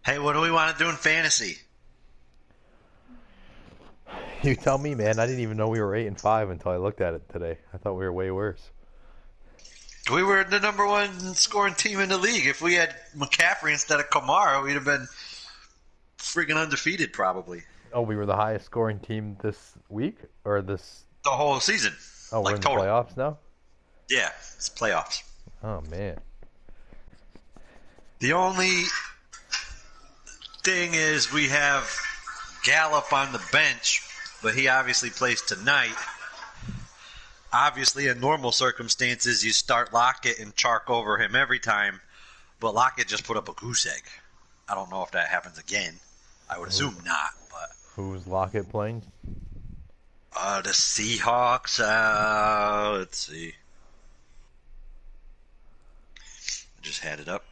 Hey, what do we want to do in fantasy? You tell me, man. I didn't even know we were 8-5 until I looked at it today. I thought we were way worse. We were the number one scoring team in the league. If we had McCaffrey instead of Kamara, we'd have been freaking undefeated probably. Oh, we were the highest scoring team this week? Or this... The whole season. Oh, we're in the playoffs now? Yeah, it's playoffs. Oh, man. The only thing is we have Gallup on the bench, but he obviously plays tonight. Obviously, in normal circumstances, you start Lockett and Chark over him every time, but Lockett just put up a goose egg. I don't know if that happens again. I would assume not, but... Who's Lockett playing? The Seahawks, let's see. I just had it up.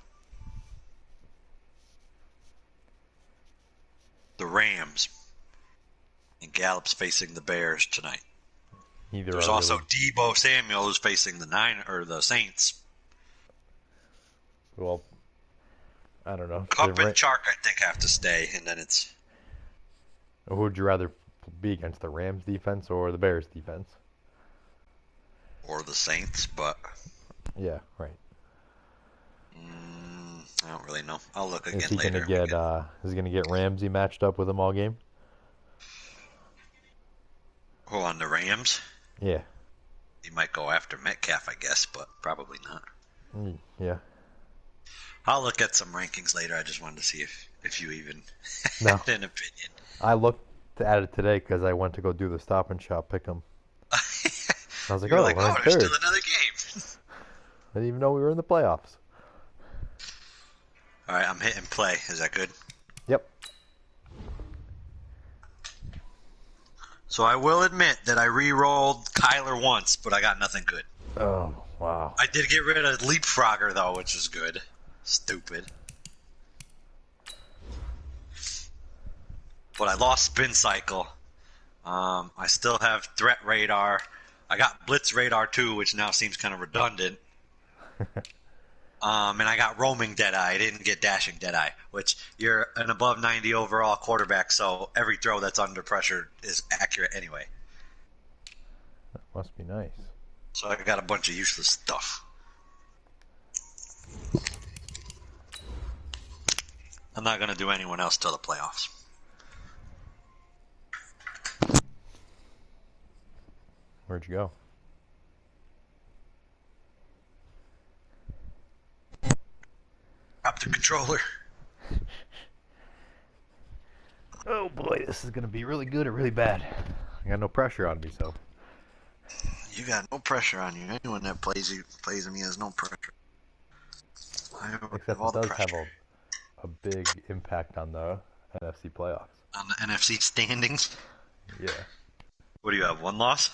The Rams. And Gallup's facing the Bears tonight. There's also Deebo Samuel who's facing the Saints. Well, I don't know. Cup and Chark, I think, have to stay, and then it's... Who would you rather be against, the Rams defense or the Bears defense? Or the Saints, but... Yeah, right. I don't really know. I'll look again later. Is he going to get Ramsey matched up with him all game? Who, on the Rams? Yeah. He might go after Metcalf, I guess, but probably not. Yeah. I'll look at some rankings later. I just wanted to see if you even had an opinion. I looked at it today because I went to go do the Stop and Shop pick 'em. I was like, there's still another game. I didn't even know we were in the playoffs. All right, I'm hitting play. Is that good? Yep. So I will admit that I re-rolled Kyler once, but I got nothing good. Oh, wow. I did get rid of Leapfrogger, though, which is good. Stupid. But I lost Spin Cycle. I still have Threat Radar. I got Blitz Radar, too, which now seems kind of redundant. And I got Roaming Deadeye. I didn't get Dashing Deadeye, which you're an above 90 overall quarterback, so every throw that's under pressure is accurate anyway. That must be nice. So I got a bunch of useless stuff. I'm not going to do anyone else till the playoffs. Where'd you go? Drop the controller. Oh boy, this is going to be really good or really bad. I got no pressure on me, so. You got no pressure on you. Anyone that plays me has no pressure. Except it does have a big impact on the NFC playoffs. On the NFC standings? Yeah. What do you have, one loss?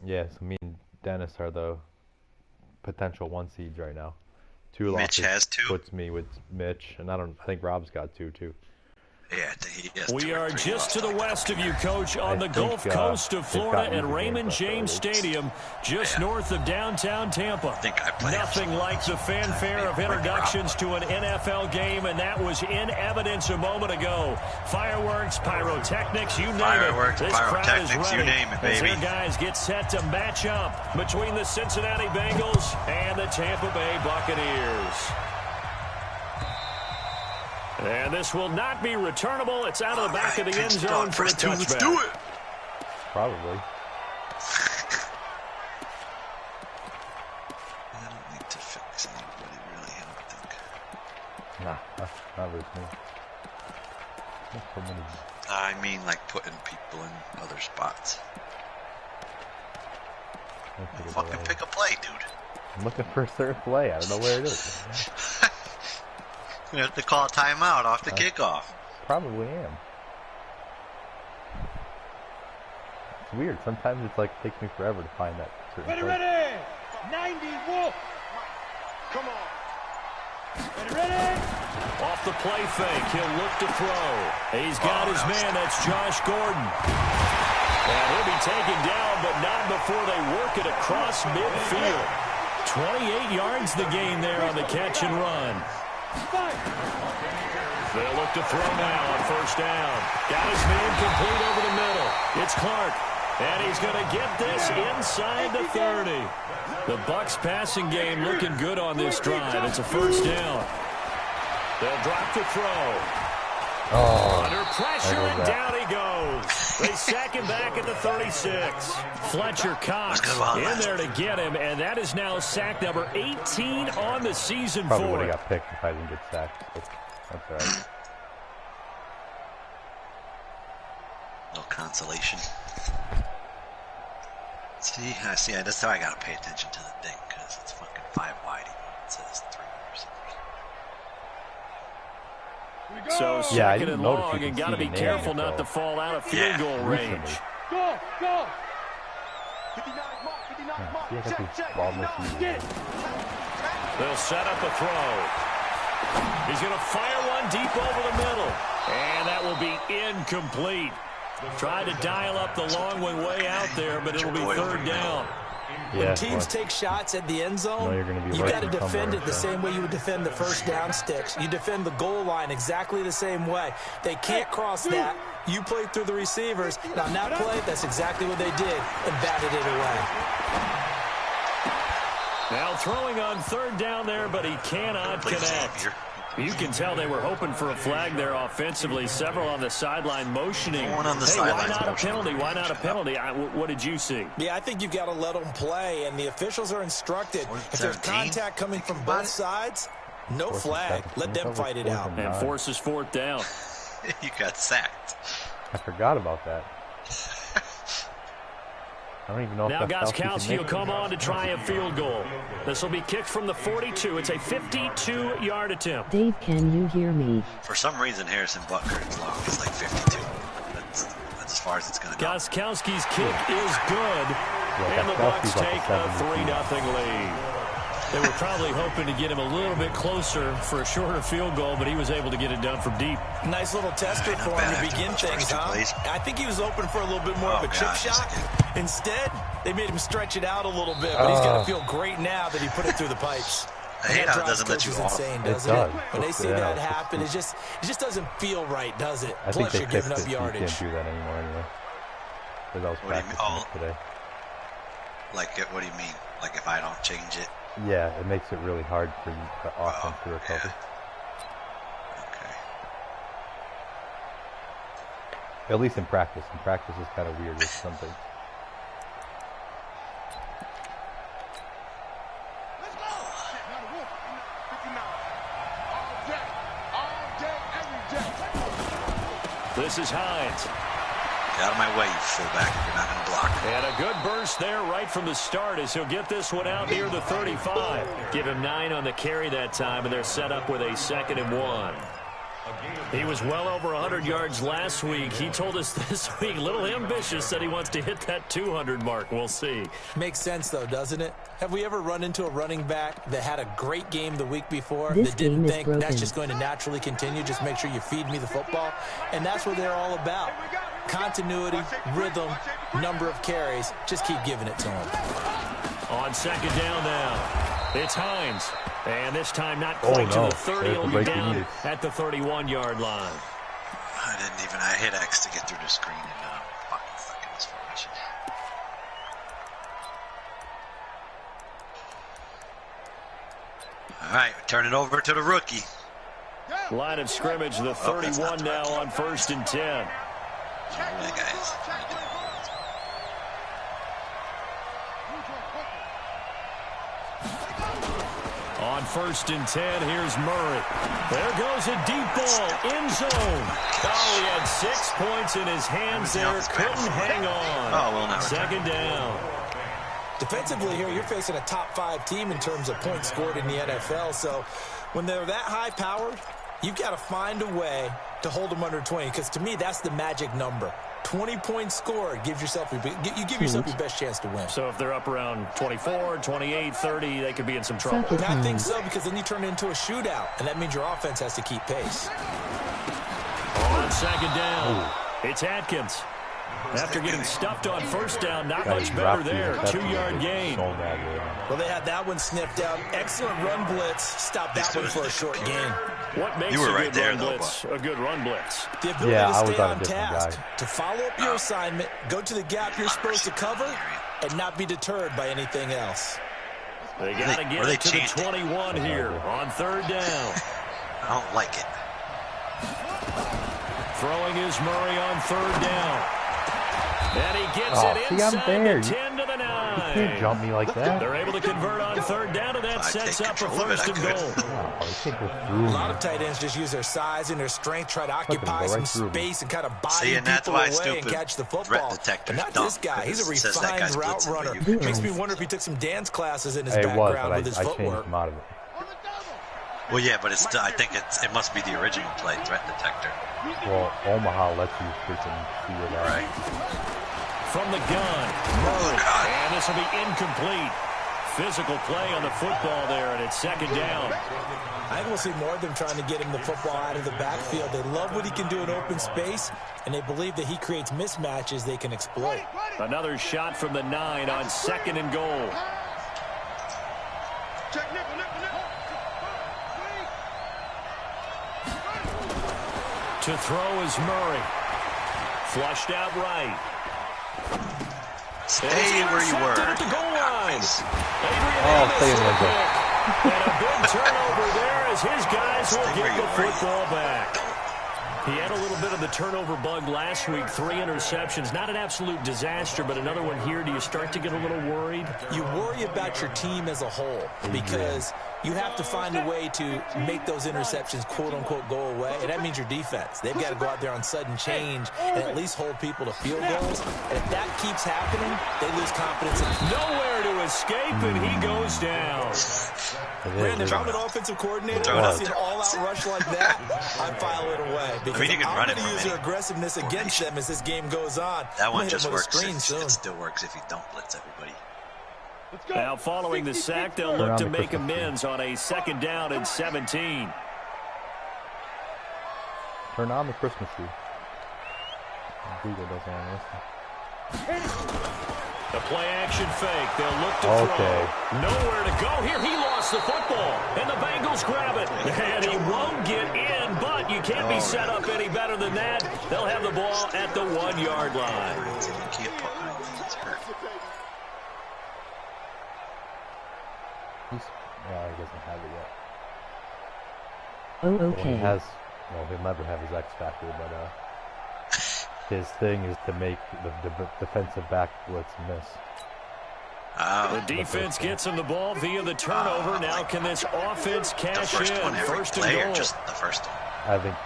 Yeah, so me and Dennis are the potential 1 seeds right now. 2 Mitch losses has 2. Puts me with Mitch, and I think Rob's got 2 too. Yeah, I think he has 2. We are just to the west of you, Coach, on the Gulf Coast of Florida at Raymond James Stadium, just north of downtown Tampa. I think I play Nothing like the fanfare of introductions to an NFL game, and that was in evidence a moment ago. Fireworks, pyrotechnics, you name it. This crowd is ready you name it, baby. as their guys get set to match up between the Cincinnati Bengals and the Tampa Bay Buccaneers. And this will not be returnable. It's out of the back of the end zone for a touchback. Let's do it. Probably. I don't need to fix anybody, really, I don't think. Nah, not with me. Not so many. I mean, like, putting people in other spots. Fucking pick a play, dude. I'm looking for a certain play. I don't know where it is. You have to call a timeout off the kickoff. Probably am. It's weird. Sometimes it's like it takes me forever to find that certain play. Ready! 90 Wolf! Come on! Ready! Off the play fake, he'll look to throw. He's got his man, that's Josh Gordon. And he'll be taken down, but not before they work it across midfield. 28 yards the gain there on the catch and run. They'll look to throw now on first down. Got his man complete over the middle. It's Clark. And he's going to get this inside the 30. The Bucs passing game looking good on this drive. It's a first down. They'll drop to throw. Under pressure, and down he goes. They sack him back at the 36. Fletcher Cox in there to get him, and that is now sack number 18 on the season Probably for would him. have got picked if I didn't get sacked. But that's all right. No consolation. See, that's how I gotta pay attention to the thing, because it's fucking 5 wide. It says 3 receivers. So Yeah, I second didn't and notice long, you and could got to see be the careful name, not so- to fall out of field goal range. Go, go. 59 mark, check. They'll set up a throw. He's going to fire one deep over the middle. And that will be incomplete. Tried to dial up the long one way out there, but it'll be third down. When teams take shots at the end zone, you got to defend it the same way you would defend the first down sticks. You defend the goal line exactly the same way. They can't cross that. You play through the receivers. And on that play, that's exactly what they did and batted it away. Now throwing on third down there, but he cannot connect. You can tell they were hoping for a flag there offensively. Several on the sideline motioning. One on the hey, why sidelines not a motioning. penalty? Why not a penalty? What did you see? Yeah, I think you've got to let them play, and the officials are instructed. If there's 17? contact coming from both sides, no flag. Let them fight it out. And forces fourth down. You got sacked. I forgot about that. I don't even know Now if Gostkowski will come on to try a field goal. This will be kicked from the 42. It's a 52-yard attempt. Dave, can you hear me? For some reason, Harrison Butker's long is like 52. That's as far as it's going to go. Gostkowski's kick is good, and the Bucs take a 3-0 lead. They were probably hoping to get him a little bit closer for a shorter field goal, but he was able to get it done from deep. Nice little tester for him to begin things, huh? I think he was open for a little bit more of a chip shot. Instead, they made him stretch it out a little bit, but he's going to feel great now that he put it through the pipes. I hate how it doesn't let you off. Insane, doesn't it? When they see that happen, it just doesn't feel right, does it? I think Plus, you're giving up you yardage. can't do that anymore anyway. Because I was practicing it today. Like, what do you mean? Like if I don't change it? Yeah, it makes it really hard for you to offense to recover. Yeah. Okay. At least in practice. In practice is kind of weird with something. This is Hines. Get out of my way, you fullback, if you're not going to block. And a good burst there right from the start as he'll get this one out near the 35. Give him 9 on the carry that time, and they're set up with a 2nd and 1. He was well over 100 yards last week. He told us this week, a little ambitious, said he wants to hit that 200 mark. We'll see. Makes sense, though, doesn't it? Have we ever run into a running back that had a great game the week before This that didn't game is think broken. that's just going to naturally continue? Just make sure you feed me the football. And that's what they're all about. Continuity, rhythm, number of carries. Just keep giving it to him. On 2nd down now, it's Hines. And this time not quite to the 30. It'll be down at the 31-yard line. I hit X to get through the screen and fucking stuck in this formation. All right, turn it over to the rookie. Line of scrimmage, the 31 now on 1st and 10. Yeah, guys. On 1st and 10, here's Murray. There goes a deep ball, end zone. Oh, he had 6 points in his hands there, couldn't hang on. Oh, well, now 2nd down. Defensively here, you're facing a top 5 team in terms of points scored in the NFL. So when they're that high-powered, you've got to find a way to hold them under 20. Because to me, that's the magic number. 20 points scored gives yourself your best chance to win. So if they're up around 24, 28, 30, they could be in some trouble. And I think so, because then you turn it into a shootout, and that means your offense has to keep pace. On 2nd down, it's Atkins. After getting stuffed on 1st down, not much better there. 2-yard gain. Well, they had that one sniffed out. Excellent run blitz. Stopped that one for a short gain. What makes You were a right good there, run though, blitz a good run blitz? The ability Yeah, to I was stay on a on different task, guy. to follow up your assignment, go to the gap you're supposed to cover, and not be deterred by anything else. They got to get it to the 21 here on 3rd down. I don't like it. Throwing is Murray on 3rd down. And he gets it inside the 10 to the 9. You can't jump me like that. They're able to convert on 3rd down, and that sets up a 1st and goal. Oh, you can't go through A lot of tight ends just use their size and their strength, try to occupy some space and kind of body people away and catch the football. But not this guy. He's a refined route runner. Makes me wonder if he took some dance classes in his background with his footwork. Him out of it. Well, yeah, but it's. I think it must be the original play, threat detector. Well, Omaha lets you freaking see it out. Right. From the gun, Murray, and this will be incomplete. Physical play on the football there, and it's 2nd down. I think we'll see more of them trying to get him the football out of the backfield. They love what he can do in open space, and they believe that he creates mismatches they can exploit. Another shot from the 9 on 2nd and goal. To throw is Murray. Flushed out right. Stay where you were. At the goal line. Stay in the goal. And a big turnover there as his guys will get the football back. He had a little bit of the turnover bug last week, 3 interceptions. Not an absolute disaster, but another one here. Do you start to get a little worried? You worry about your team as a whole because you have to find a way to make those interceptions, quote-unquote, go away, and that means your defense. They've got to go out there on sudden change and at least hold people to field goals. And if that keeps happening, they lose confidence. Nowhere to escape, and he goes down. Brandon, if I'm an offensive coordinator, when I see an all-out rush like that, I file it away. Because you can run it I'm going to use their aggressiveness against them as this game goes on. That one just works. It still works if you don't blitz everybody. Now, following the sack, they'll look to make amends on a 2nd down and 17. Turn on the Christmas tree. Google doesn't want to listen. The play-action fake. They'll look to throw. Nowhere to go here. He lost the football, and the Bengals grab it. And he won't get in, but you can't be set up any better than that. They'll have the ball at the 1-yard line. He doesn't have it yet. Oh, okay. He'll never have his X factor, but his thing is to make the defensive back blitz miss. The defense gets him the ball via the turnover. Now can this offense cash in? 1st and goal. Just the first one. I think.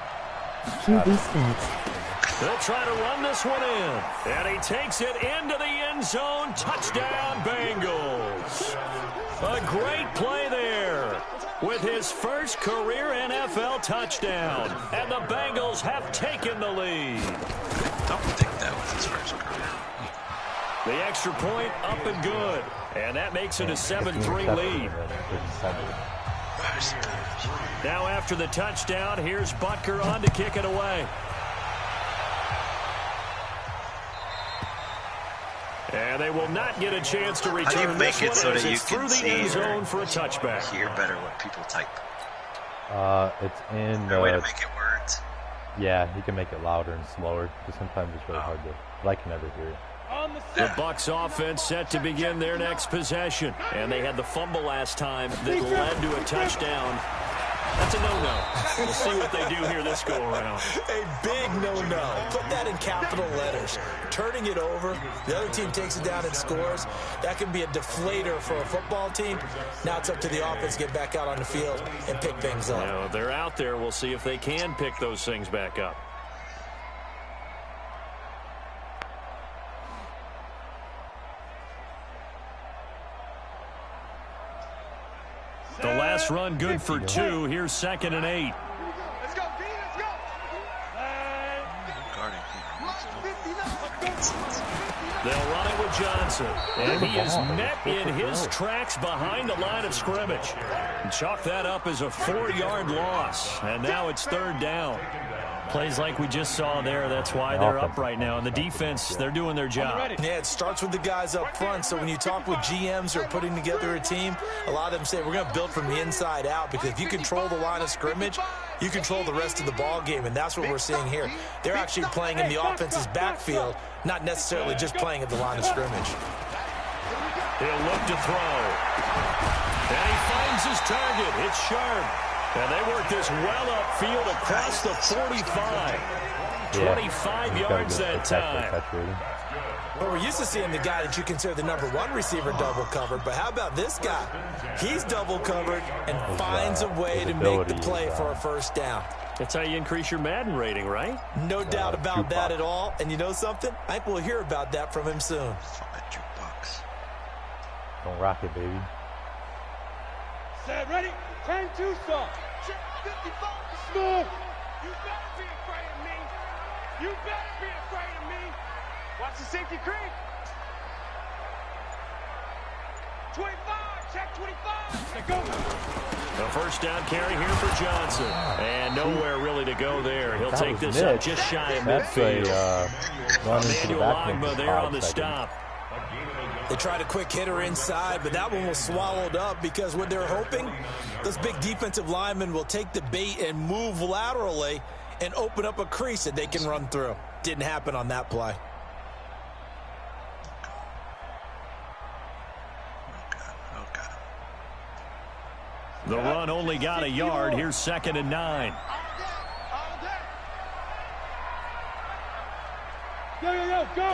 They'll try to run this one in. And he takes it into the end zone. Touchdown, Bengals. A great play there with his first career NFL touchdown. And the Bengals have taken the lead. I don't think that was his first career. The extra point up and good. And that makes it a 7-3 lead. Now after the touchdown, here's Butker on to kick it away. And they will not get a chance to return. How do you make it so that you through can the end zone for a touchback? Hear better what people type. It's in. Is there a way to make it words? Yeah, you can make it louder and slower. Because sometimes it's really hard to. But I can never hear it. The Bucs offense set to begin their next possession. And they had the fumble last time that led to a touchdown. That's a no-no. We'll see what they do here this go-around. A big no-no. Put that in capital letters. Turning it over, the other team takes it down and scores. That can be a deflator for a football team. Now it's up to the offense to get back out on the field and pick things up. Now, they're out there. We'll see if they can pick those things back up. The last run good for 2. Here's 2nd and 8. Let's go, D, let's go. They'll run it with Johnson. And he is met in his tracks behind the line of scrimmage. And chalk that up as a 4-yard loss. And now it's 3rd down. Plays like we just saw there. That's why they're up right now. And the defense, they're doing their job. Yeah, it starts with the guys up front. So when you talk with GMs who are putting together a team, a lot of them say we're going to build from the inside out, because if you control the line of scrimmage, you control the rest of the ball game, and that's what we're seeing here. They're actually playing in the offense's backfield, not necessarily just playing at the line of scrimmage. He'll look to throw. And he finds his target. It's sharp. And they work this well upfield across the 45. 25 yards that time. Well, we're used to seeing the guy that you consider the #1 receiver double covered, but how about this guy? He's double covered and finds a way to make the play for a first down. That's how you increase your Madden rating, right? No doubt about that at all. And you know something? I think we'll hear about that from him soon. Don't rock it, baby. Set, ready? 10-2 stop. Check 55. Smooth. You better be afraid of me. You better be afraid of me. Watch the safety creep. 25. Check 25. Let's go. A first down carry here for Johnson. And nowhere really to go there. He'll take this up just shy of midfield. Emmanuel Ogba there on the stop. They tried a quick hitter inside, but that one was swallowed up because what they're hoping, those big defensive linemen will take the bait and move laterally and open up a crease that they can run through. Didn't happen on that play. The run only got a yard. Here's 2nd and 9.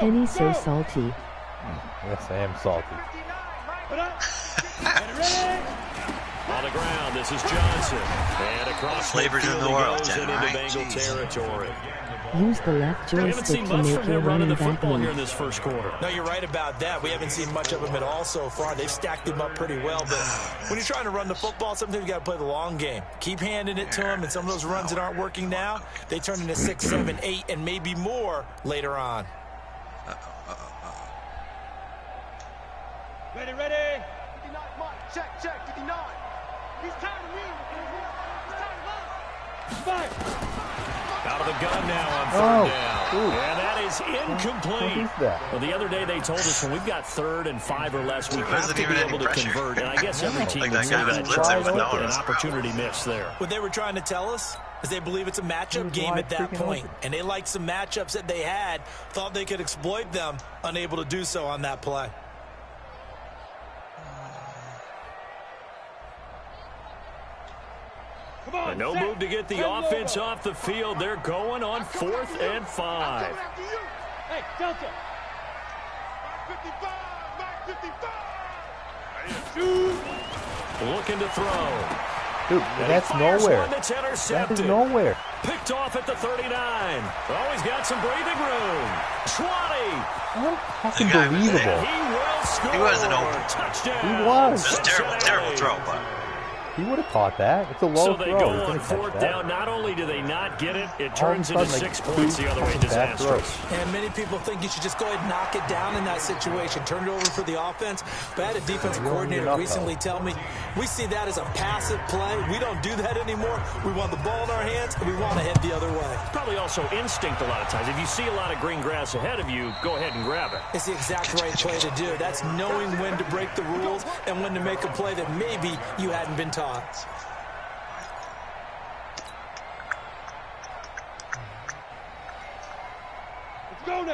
Kenny's so salty. Yes, I am salty. On the ground, this is Johnson. And across flavors in the world, goes into Bengal territory. Use the left We haven't joystick seen to much make from your him running running the back football here in move. this first quarter. No, you're right about that. We haven't seen much of him at all so far. They've stacked him up pretty well, but when you're trying to run the football, sometimes you got to play the long game. Keep handing it to him, and some of those runs that aren't working now, they turn into 6, 7, 8, and maybe more later on. Ready, ready. 59, Mike. Check, 59. He's time to win. He's time to run. Fire. Out of the gun now on 3rd down. Ooh. And that is incomplete. What is that? Well, the other day they told us when we've got 3rd and 5 or less, we have Wasn't to be even any able to pressure. convert. And I guess every team Like would that say guy was that blitzing with no an notice. opportunity miss there. What they were trying to tell us is they believe it's a matchup game at that point, and they liked some matchups that they had, thought they could exploit them, unable to do so on that play. And no move to get the offense off the field. They're going on 4th and 5. Hey, Delta. 55. Mike 55. Looking to throw. Dude, And that's he fires nowhere. one that's That intercepted. is nowhere. Picked off at the 39. Oh, he's got some breathing room. 20. Fucking guy was- believable. And he will score. He wasn't open. Touchdown. He was. It's a terrible throw, but He would have caught that. It's a low So they throw. go He's on gonna catch 4th that. down. Not only do they not get it, it All of a turns into sudden, like, 6 points the other way. bad Disastrous. throws. And many people think you should just go ahead and knock it down in that situation. Turn it over for the offense. But I had a defensive coordinator recently tell me, we see that as a passive play. We don't do that anymore. We want the ball in our hands, and we want to head the other way. Probably also instinct a lot of times. If you see a lot of green grass ahead of you, go ahead and grab it. It's the exact right play to do. That's knowing when to break the rules and when to make a play that maybe you hadn't been taught.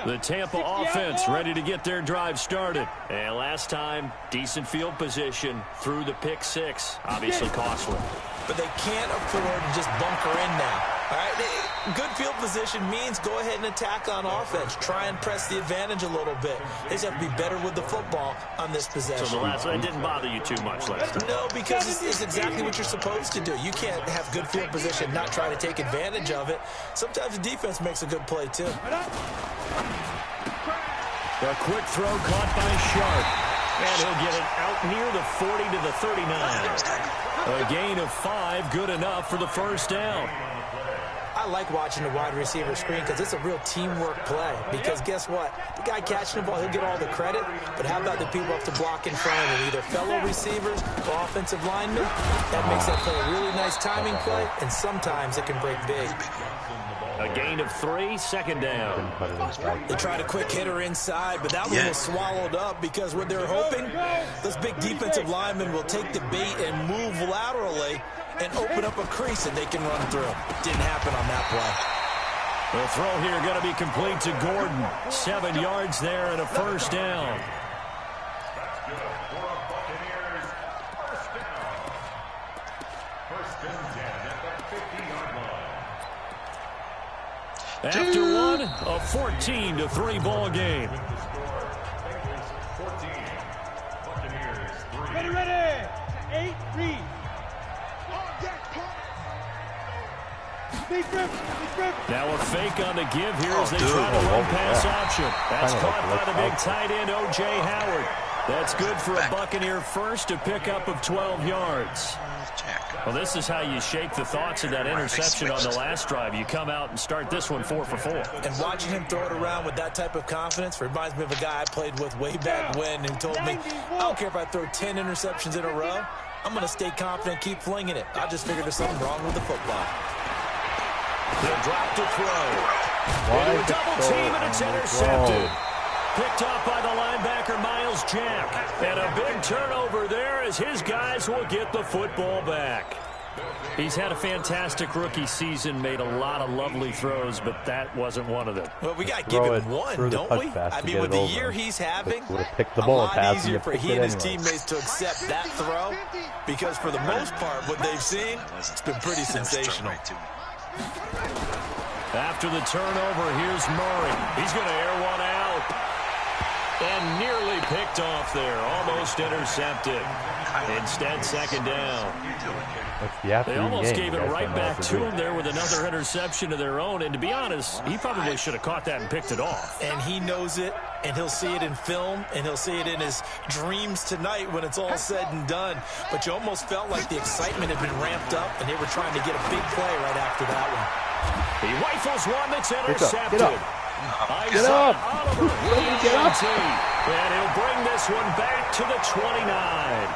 The Tampa offense ready to get their drive started. And last time, decent field position through the pick 6. Obviously costly. But they can't afford to just bunker in now. All right, good field position means go ahead and attack on offense. Try and press the advantage a little bit. They just have to be better with the football on this possession. So the last one didn't bother you too much last time. No, because it's exactly what you're supposed to do. You can't have good field position, not try to take advantage of it. Sometimes the defense makes a good play, too. A quick throw caught by Sharp. And he'll get it out near the 40 to the 39. A gain of 5, good enough for the first down. I like watching the wide receiver screen because it's a real teamwork play. Because guess what? The guy catching the ball, he'll get all the credit. But how about the people up to block in front of him? Either fellow receivers or offensive linemen. That makes that play a really nice timing play, and sometimes it can break big. A gain of 3, second down. They tried a quick hitter inside, but that one was swallowed up because what they're hoping, those big defensive linemen will take the bait and move laterally and open up a crease that they can run through. Didn't happen on that play. The throw here going to be complete to Gordon. 7 yards there and a first down. After one, a 14-3 ball game. Ready. 8, read. Now a fake on the give here as they try to run pass option. That's caught by the big tight end, O.J. Howard. That's good for a Buccaneer first, to pick up of 12 yards. Well, this is how you shake the thoughts of that interception on the last drive. You come out and start this one 4 for 4. And watching him throw it around with that type of confidence reminds me of a guy I played with way back when who told me, I don't care if I throw 10 interceptions in a row. I'm going to stay confident, keep flinging it. I just figured there's something wrong with the football. He'll drop to throw. Into a double team, and it's intercepted. Picked off by the linebacker, Miles Jack. And a big turnover there as his guys will get the football back. He's had a fantastic rookie season, made a lot of lovely throws, but that wasn't one of them. Well, we got to give him one, don't we? I mean, with the year he's having, a lot easier for he and his teammates to accept that throw, because for the most part, what they've seen, it's been pretty sensational. After the turnover, here's Murray. He's going to air one out. And nearly picked off there. Almost intercepted. Instead, second down. They almost gave it right back to him there with another interception of their own. And to be honest, he probably should have caught that and picked it off. And he knows it, and he'll see it in film, and he'll see it in his dreams tonight when it's all said and done. But you almost felt like the excitement had been ramped up, and they were trying to get a big play right after that one. He rifles one that's intercepted. Get up. Get up. Get up. And he'll bring this one back to the 29.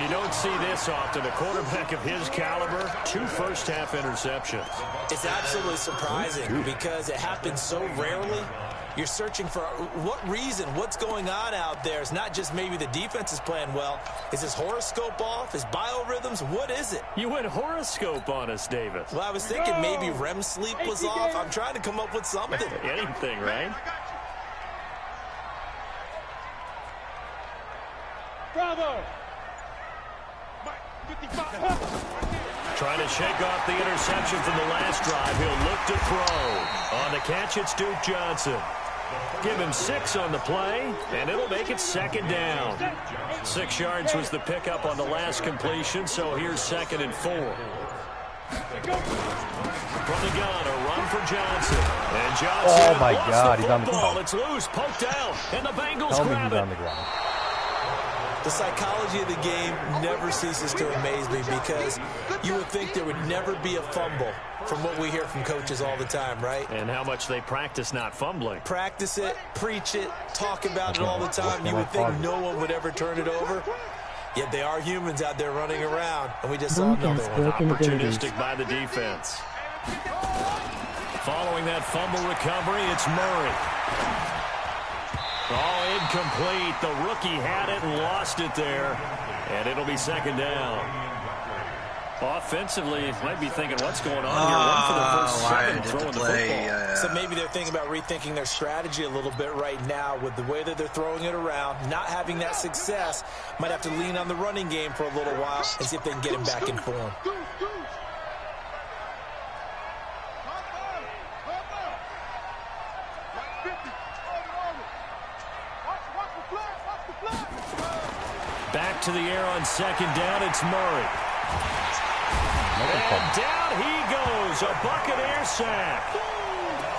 You don't see this often. A quarterback of his caliber, 2 first-half interceptions. It's absolutely surprising because it happens so rarely. You're searching for what reason, what's going on out there. It's not just maybe the defense is playing well. Is his horoscope off? His biorhythms? What is it? You went horoscope on us, Davis. Well, I was thinking maybe REM sleep was off. I'm trying to come up with something. Anything, right? Bravo! Trying to shake off the interception from the last drive. He'll look to throw. On the catch, it's Duke Johnson. Give him 6 on the play, and it'll make it second down. 6 yards was the pickup on the last completion, so here's 2nd and 4. From the gun, a run for Johnson. And Johnson, oh my God, he's on the ground. It's loose, poked out, and the Bengals Tell me grab he's it. on the ground. The psychology of the game never ceases to amaze me because you would think there would never be a fumble from what we hear from coaches all the time, right? And how much they practice not fumbling. Practice it, preach it, talk about it all the time. You would think no one would ever turn it over. Yet they are humans out there running around, and we just saw another one. Opportunistic by the defense. Following that fumble recovery, it's Murray. Oh, incomplete. The rookie had it and lost it there. And it'll be second down. Offensively, you might be thinking, what's going on here? One for the first 7 throwing the football. So maybe they're thinking about rethinking their strategy a little bit right now with the way that they're throwing it around, not having that success. Might have to lean on the running game for a little while and see if they can get him back in form. Back to the air on second down, it's Murray. And down he goes, a Buccaneer sack.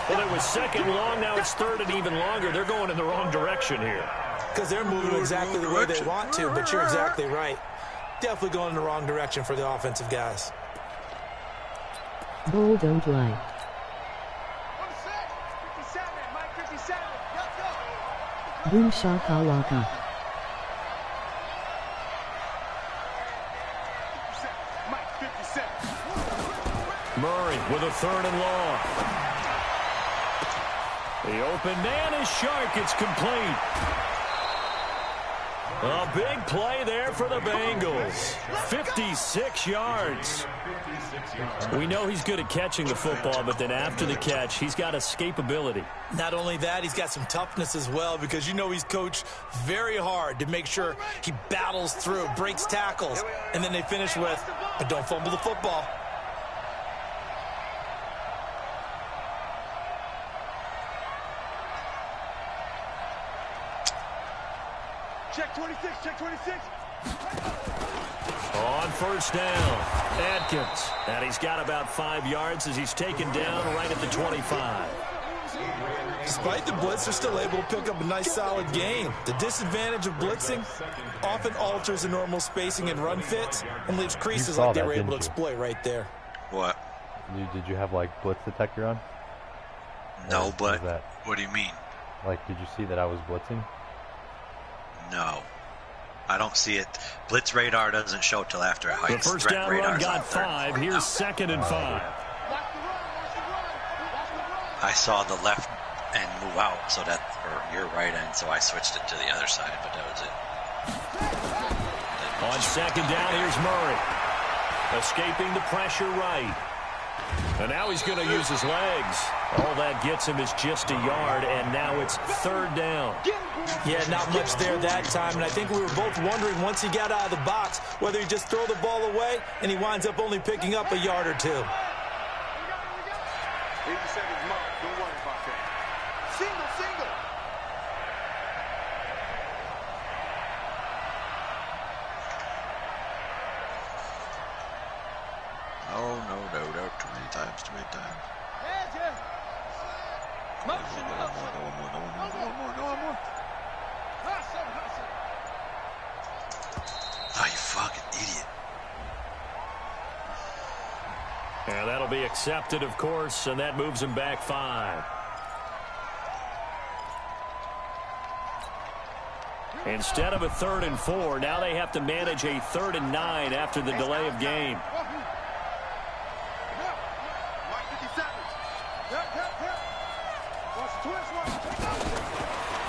Well, it was 2nd long, now it's 3rd and even longer. They're going in the wrong direction here. Because they're moving exactly the way they want to, but you're exactly right. Definitely going in the wrong direction for the offensive guys. Bull don't lie. Boom shakalaka. Murray with a 3rd and long. The open man is Shark. It's complete. A big play there for the Bengals. 56 yards. We know he's good at catching the football, but then after the catch, he's got escapability. Not only that, he's got some toughness as well, because you know he's coached very hard to make sure he battles through, breaks tackles, and then they finish with, but don't fumble the football. Check 26, check 26. On 1st down, Atkins. And he's got about 5 yards as he's taken down right at the 25. Despite the blitz, they're still able to pick up a nice solid gain. The disadvantage of blitzing often alters the normal spacing and run fits and leaves creases like they were able to exploit right there. What? Did you have, like, blitz detector on? No, but what do you mean? Like, did you see that I was blitzing? No. I don't see it. Blitz radar doesn't show till after it hikes. The 1st down run got 5. Here's 2nd and 5. I saw the left end move out, so that, or your right end, so I switched it to the other side, but that was it. On 2nd down, here's Murray. Escaping the pressure right. And now he's going to use his legs. All that gets him is just a yard, and now it's 3rd down. Yeah, not much there that time, and I think we were both wondering once he got out of the box whether he'd just throw the ball away, and he winds up only picking up a yard or 2. 80 seconds mark. Don't worry about that. Single, single. Oh, no. Too many times. Motion, No more. Hustle. Oh, you fucking idiot. And that'll be accepted, of course, and that moves him back 5. Instead of a 3rd and 4, now they have to manage a 3rd and 9 after the delay of game.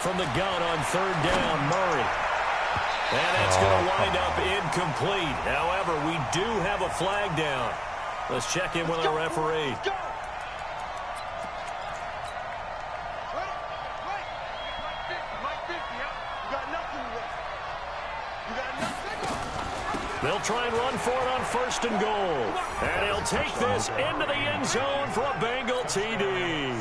From the gun on 3rd down, Murray. And that's going to wind up incomplete. However, we do have a flag down. Let's check in with our referee. They'll try and run for it on 1st and goal. And he'll take this into the end zone for a Bengal TD.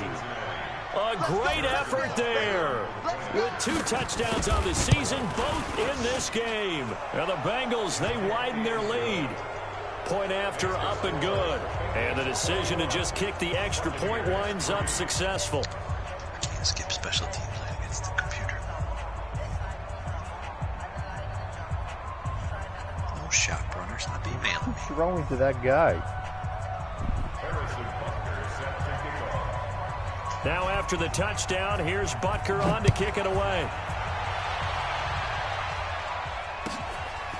A great effort there. With 2 touchdowns on the season, both in this game. And the Bengals, they widen their lead. Point after, up and good. And the decision to just kick the extra point winds up successful. I can't skip special teams against the computer. No shot runners, not be mailing me. What's wrong with that guy? Now after the touchdown, here's Butker on to kick it away.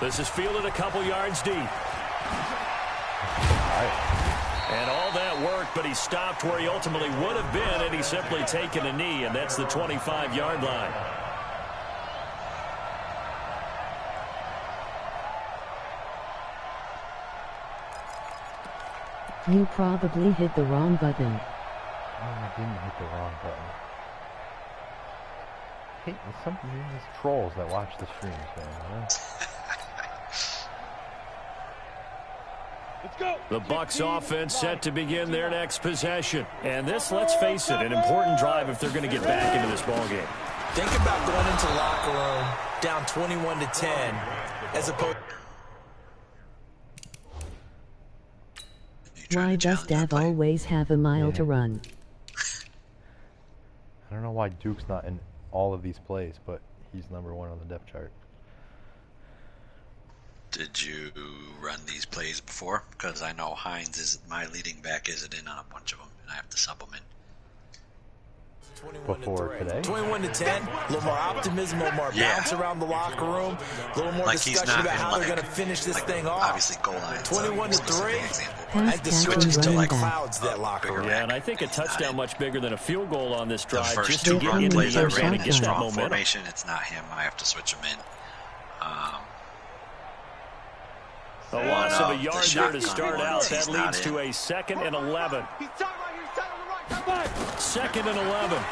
This is fielded a couple yards deep. And all that worked, but he stopped where he ultimately would have been, and he's simply taken a knee, and that's the 25-yard line. You probably hit the wrong button. Oh, I didn't hit the wrong button. Hey, these trolls that watch the streams, man. Let's go. The Bucs offense set to begin their next possession. And this, let's face it, an important drive if they're going to get back into this ballgame. Think about going into the locker room down 21-10 as opposed. Why does Dad always have a mile to run? I don't know why Duke's not in all of these plays, but he's number 1 on the depth chart. Did you run these plays before? Because I know Hines is my leading back isn't in on a bunch of them, and I have to sub them in. Before today? 21-10, a little more optimism, a little more bounce around the locker room, a little more Like he's discussion not about in, how like, they're going to finish this thing off. Obviously, goal line. 21-3. Pass think the catch switches and to running like back. clouds that locker room. Yeah, and I think a touchdown much bigger than a field goal on this The drive. first Just two to get run into plays the I end zone ran and in get that strong momentum. formation, it's not him. I have to switch him in. A loss of a the yard there to shotgun start out. ones, That he's not leads to in. a 2nd and 11. He's tight right here. He's tight on the right. Come back. 2nd and 11.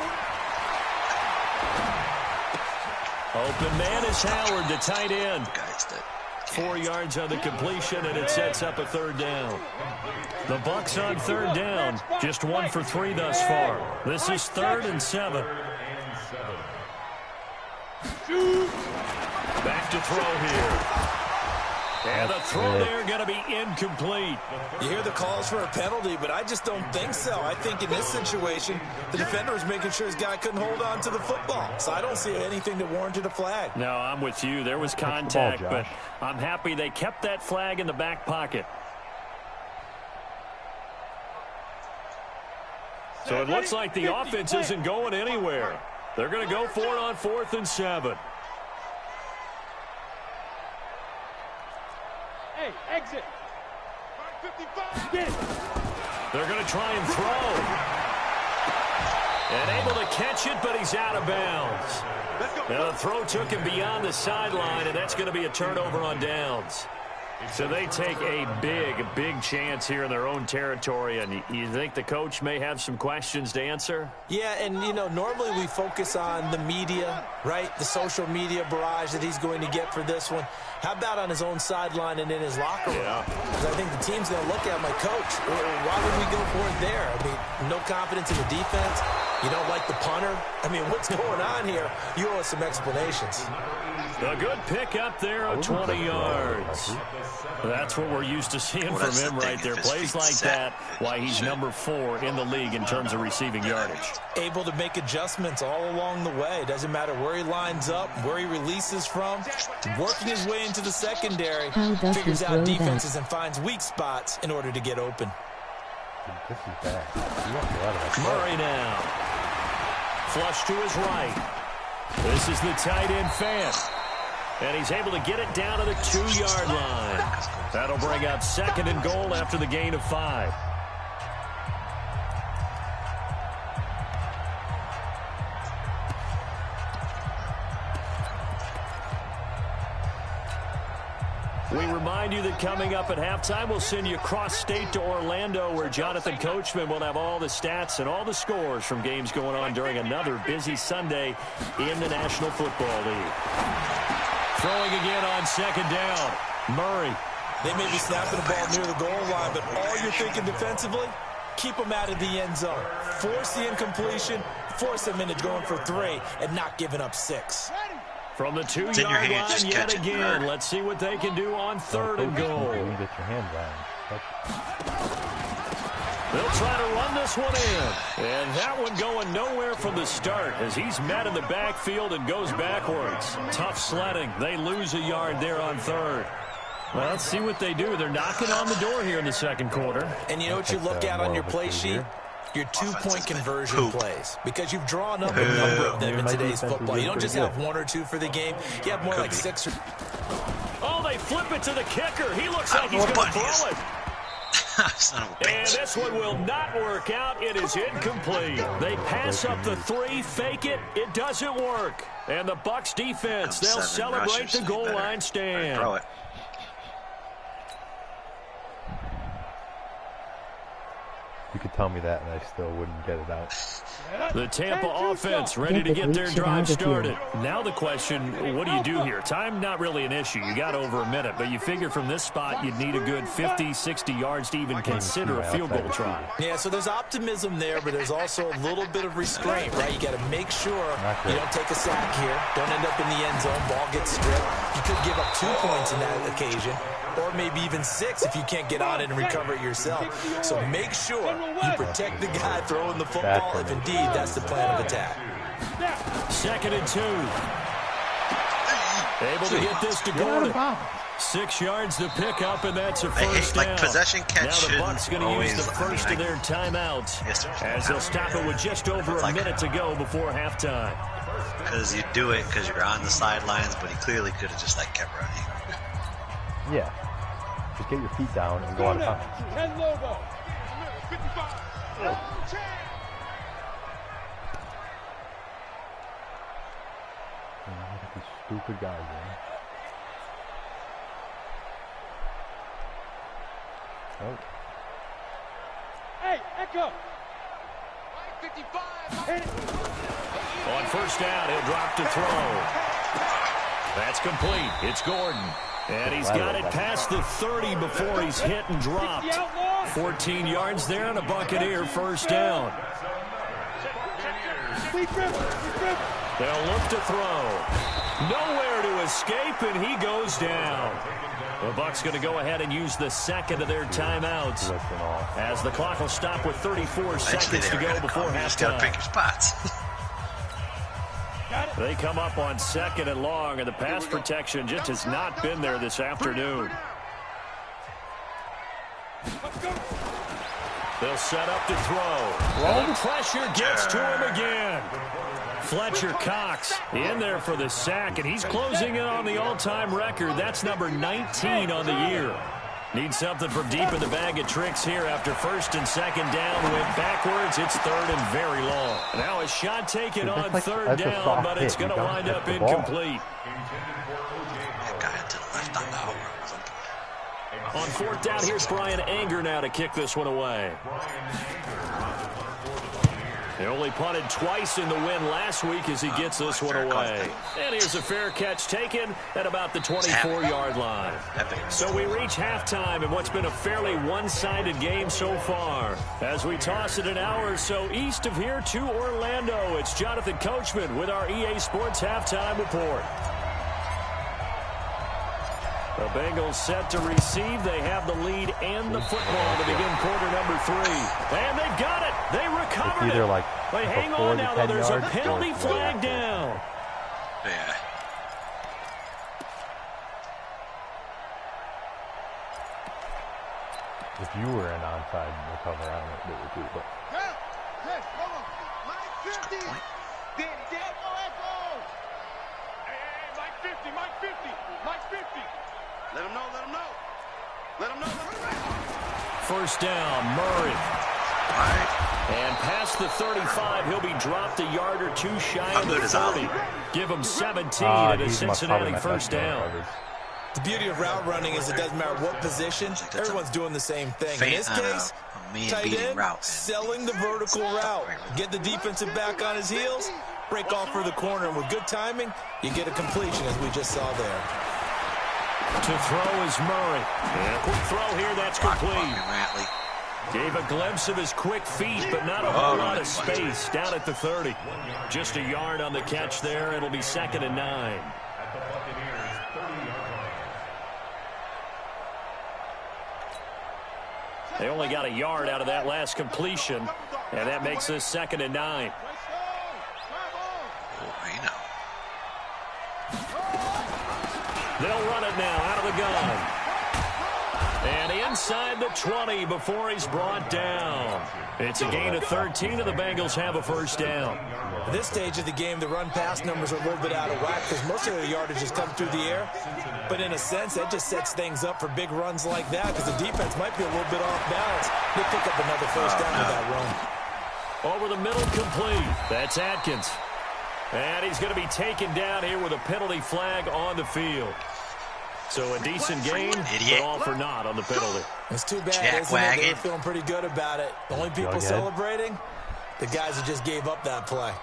Open man is Howard, the tight end. Guys that 4 yards on the completion, and it sets up a 3rd down. The Bucs on 3rd down, just 1 for 3 thus far. This is 3rd and 7. Back to throw here. And the throw there going to be incomplete. You hear the calls for a penalty, but I just don't think so. I think in this situation, the defender was making sure his guy couldn't hold on to the football. So I don't see anything that warranted a flag. No, I'm with you. There was contact, but I'm happy they kept that flag in the back pocket. So it looks like the offense isn't going anywhere. They're going to go for it on 4th and 7. Hey, exit. 55. Get. They're going to try and throw. And able to catch it, but he's out of bounds. Now the throw took him beyond the sideline, and that's going to be a turnover on downs. So they take a big chance here in their own territory, and you think the coach may have some questions to answer? Yeah, and, you know, normally we focus on the media, right? The social media barrage that he's going to get for this one. How about on his own sideline and in his locker room? Because I think the team's going to look at him like, Coach, why would we go for it there? I mean, no confidence in the defense. You don't like the punter? I mean, what's going on here? You owe us some explanations. A good pick up there of 20 yards. That's what we're used to seeing from him right there. Plays like that, why he's number 4 in the league in terms of receiving yardage. Able to make adjustments all along the way. Doesn't matter where he lines up, where he releases from. Working his way into the secondary. Figures out defenses and finds weak spots in order to get open. This is bad. Murray now. Flush to his right. This is the tight end Fant. And he's able to get it down to the 2-yard line. That'll bring up 2nd and goal after the gain of 5. We remind you that coming up at halftime, we'll send you across state to Orlando, where Jonathan Coachman will have all the stats and all the scores from games going on during another busy Sunday in the National Football League. Throwing again on 2nd down. Murray. They may be snapping the ball near the goal line, but all you're thinking defensively, keep them out of the end zone. Force the incompletion, force them into going for 3, and not giving up 6. From the 2-yard line yet again. Let's see what they can do on 3rd and goal. You can get your hands on him. They'll try to run this one in. And that one going nowhere from the start as he's met in the backfield and goes backwards. Tough sledding. They lose a yard there on 3rd. Well, let's see what they do. They're knocking on the door here in the 2nd quarter. And you know what you look at on your play sheet? Your 2-point conversion plays, because you've drawn up a number of them in today's football. You don't just have 1 or 2 for the game. You have more like 6 or... Oh, they flip it to the kicker. He looks like he's going to throw it. And this one will not work out. It is incomplete. They pass up the 3, fake it. It doesn't work. And the Bucs defense, they'll celebrate the goal line stand. Throw it. You could tell me that and I still wouldn't get it out. The Tampa offense ready to get their drive started. Now the question, what do you do here? Time not really an issue. You got over a minute, but you figure from this spot you'd need a good 50, 60 yards to even consider a field goal try. Yeah, so there's optimism there, but there's also a little bit of restraint, right? You got to make sure you don't take a sack here. Don't end up in the end zone. Ball gets stripped. You could give up 2 points in that occasion, or maybe even 6 if you can't get on it and recover it yourself. So make sure you protect the guy throwing the football if indeed that's the plan of attack. 2nd and 2. Able to get this to Gordon. 6 yards to pick up, and that's a first down. Like possession catch. Now the Bucs going to use the first of their timeouts as they'll stop it with just over a minute to go before halftime. Because you do it because you're on the sidelines, but he clearly could have just kept running. Yeah. Just get your feet down and go out of bounds. 10 logo. 55. Look at these stupid guys, man. Oh. Hey, Echo. 55. On first down, he'll drop to throw. That's complete. It's Gordon. And he's got it past the 30 before he's hit and dropped. 14 yards there and a Buccaneer first down. They'll look to throw. Nowhere to escape, and he goes down. The Bucs going to go ahead and use the second of their timeouts as the clock will stop with 34 seconds to go before halftime. Just got to pick your spots. They come up on second and long, and the pass protection just has not been there this afternoon. They'll set up to throw. And the pressure gets to him again. Fletcher Cox in there for the sack, and he's closing in on the all-time record. That's number 19 on the year. Needs something from deep in the bag of tricks here after first and second down. Went backwards. It's third and very long. Now a shot taken on third down, but it's going to wind up incomplete. That guy to the left on the hour. On fourth down, here's Brian Anger now to kick this one away. They only punted twice in the win last week as he gets this one away. And here's a fair catch taken at about the 24-yard line. So we reach halftime in what's been a fairly one-sided game so far. As we toss it an hour or so east of here to Orlando, it's Jonathan Coachman with our EA Sports Halftime Report. The Bengals set to receive. They have the lead and the football to begin quarter number 3. And they've got it. They recovered it. Like they hang on now, though. There's a penalty flag down. Yeah. If you were an onside recover, I don't know what they would do, but. Yes, come on. Mike 50. Danny, go, Echo. Hey, Mike 50, Mike 50, Mike 50. Let him know, let him know. Let him know, let him know. First down, Murray. And past the 35, he'll be dropped a yard or two shy of the 30. Give him 17 at a Cincinnati first down. The beauty of route running is it doesn't matter what position, everyone's doing the same thing. In this case, tight end, selling the vertical route. Get the defensive back on his heels, break off for the corner, and with good timing, you get a completion as we just saw there. To throw is Murray. And a quick throw here, that's complete. Gave a glimpse of his quick feet, but not a whole lot of space down at the 30. Just a yard on the catch there. It'll be 2nd and 9. They only got a yard out of that last completion, and that makes this 2nd and 9. They'll run it now out of the gun. And inside the 20 before he's brought down. It's a gain of 13, and the Bengals have a first down. At this stage of the game, the run-pass numbers are a little bit out of whack because most of their yardage has come through the air. But in a sense, that just sets things up for big runs like that because the defense might be a little bit off balance. They pick up another first down with that run. Over the middle, complete. That's Atkins. And he's going to be taken down here with a penalty flag on the field. So a decent game, but all for naught on the penalty. It's too bad, isn't it? They were feeling pretty good about it. The only people celebrating, the guys who just gave up that play.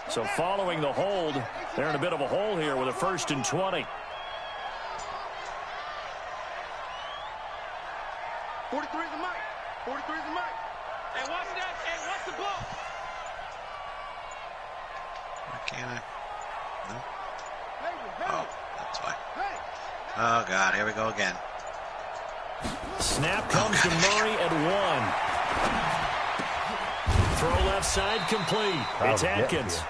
So following the hold, they're in a bit of a hole here with a 1st and 20. 43 is the mic. 43 is the mic. Hey, watch that. Hey, watch the ball. Why can't I? No. Oh, that's why. Oh, God. Here we go again. Snap comes to Murray at 1. Throw left side complete. It's Atkins.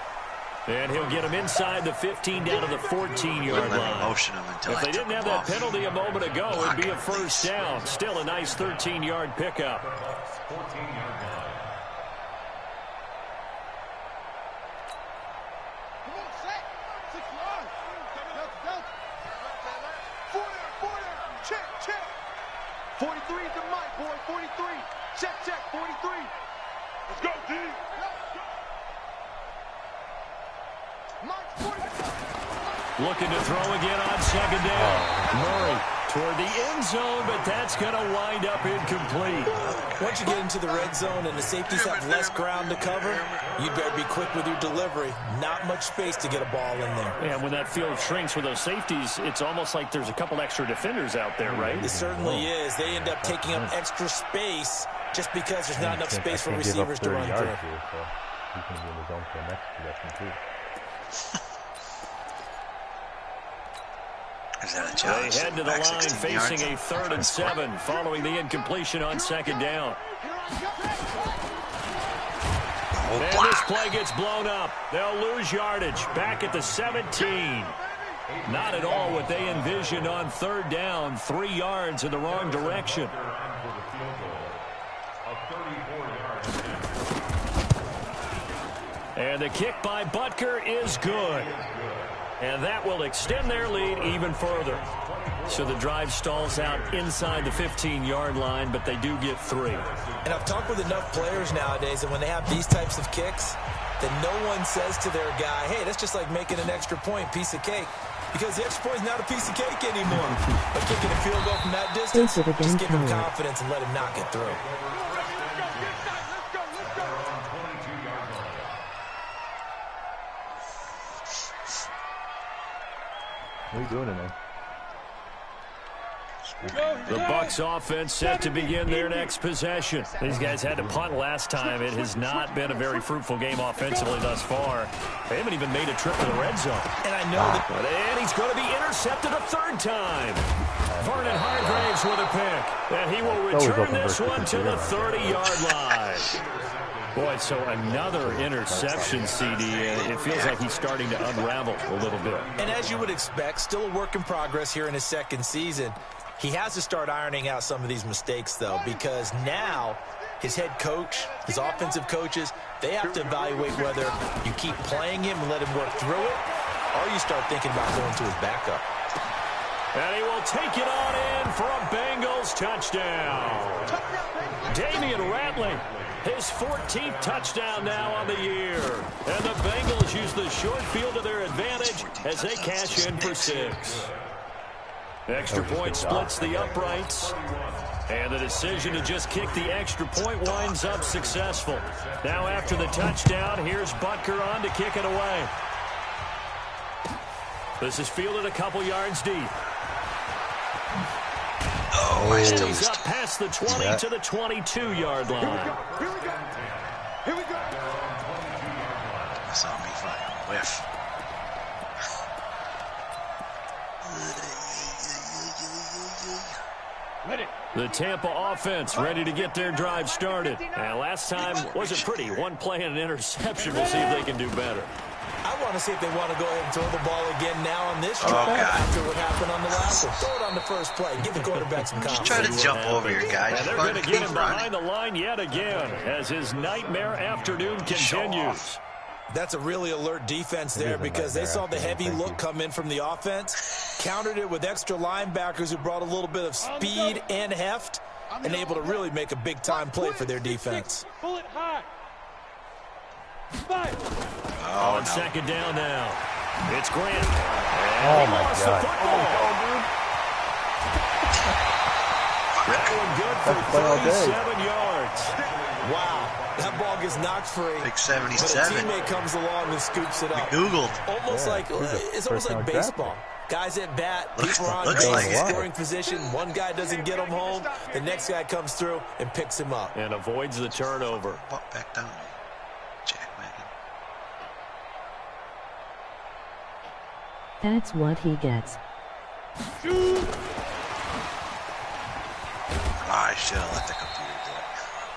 And he'll get him inside the 15 down to the 14-yard line. If they didn't have that penalty a moment ago, it'd be a first down. Still a nice 13-yard pickup. Check. 43 is the mic, boy. 43. Check. 43. Let's go, D. Looking to throw again on second down. Murray toward the end zone, but that's going to wind up incomplete. Once you get into the red zone and the safeties have less ground to cover, you better be quick with your delivery. Not much space to get a ball in there. And when that field shrinks with those safeties, it's almost like there's a couple extra defenders out there, right? It certainly is. They end up taking up extra space just because there's not enough space for receivers to run through. Here, so he can be in his own for the next possession, too. They head to the line facing a 3rd and 7 following the incompletion on second down. And this play gets blown up. They'll lose yardage back at the 17. Not at all what they envisioned on 3rd down. 3 yards in the wrong direction. And the kick by Butker is good. And that will extend their lead even further. So the drive stalls out inside the 15-yard line, but they do get 3. And I've talked with enough players nowadays that when they have these types of kicks, that no one says to their guy, hey, that's just like making an extra point, piece of cake. Because the extra point is not a piece of cake anymore. But kicking a field goal from that distance, just give him confidence and let him knock it through. What are you doing in there? The Bucs offense set to begin their next possession. These guys had to punt last time. It has not been a very fruitful game offensively thus far. They haven't even made a trip to the red zone. And I know that. And he's going to be intercepted a 3rd time. Vernon Hargraves with a pick. And he will return this one to the 30-yard line. Boy, so another interception, CD. It feels like he's starting to unravel a little bit. And as you would expect, still a work in progress here in his 2nd season. He has to start ironing out some of these mistakes, though, because now his head coach, his offensive coaches, they have to evaluate whether you keep playing him and let him work through it, or you start thinking about going to his backup. And he will take it on in for a Bengals touchdown. Damian Ratley, his 14th touchdown now on the year. And the Bengals use the short field to their advantage as they cash in for 6. Extra point splits the uprights. And the decision to just kick the extra point winds up successful. Now after the touchdown, here's Butker on to kick it away. This is fielded a couple yards deep. Oh, he's up past the 20 to the 22-yard line. Here we go. That's on me flying. Whiff. The Tampa offense ready to get their drive started. And last time wasn't pretty. One play and an interception. We'll see if they can do better. I want to see if they want to go ahead and throw the ball again now on this drive after what happened on the last one. Throw it on the first play. Give the quarterback some confidence. Just try to jump over your guy. And they're going to get him behind the line yet again as his nightmare afternoon continues. That's a really alert defense there because they saw the heavy look come in from the offense, countered it with extra linebackers who brought a little bit of speed and heft, and able to really make a big-time play for their defense. Bullet high. On second down now. It's Grant. Oh, my God. That one good for 37 yards. Wow. That ball gets knocked free. Big 77. But a teammate comes along and scoops it up. Googled. Almost like it's almost like baseball. Guys at bat, people are on base in scoring position. One guy doesn't get him home. The next guy comes through and picks him up. And avoids the turnover. Walk back down. Jackwagon. That's what he gets. I should have let the computer do it.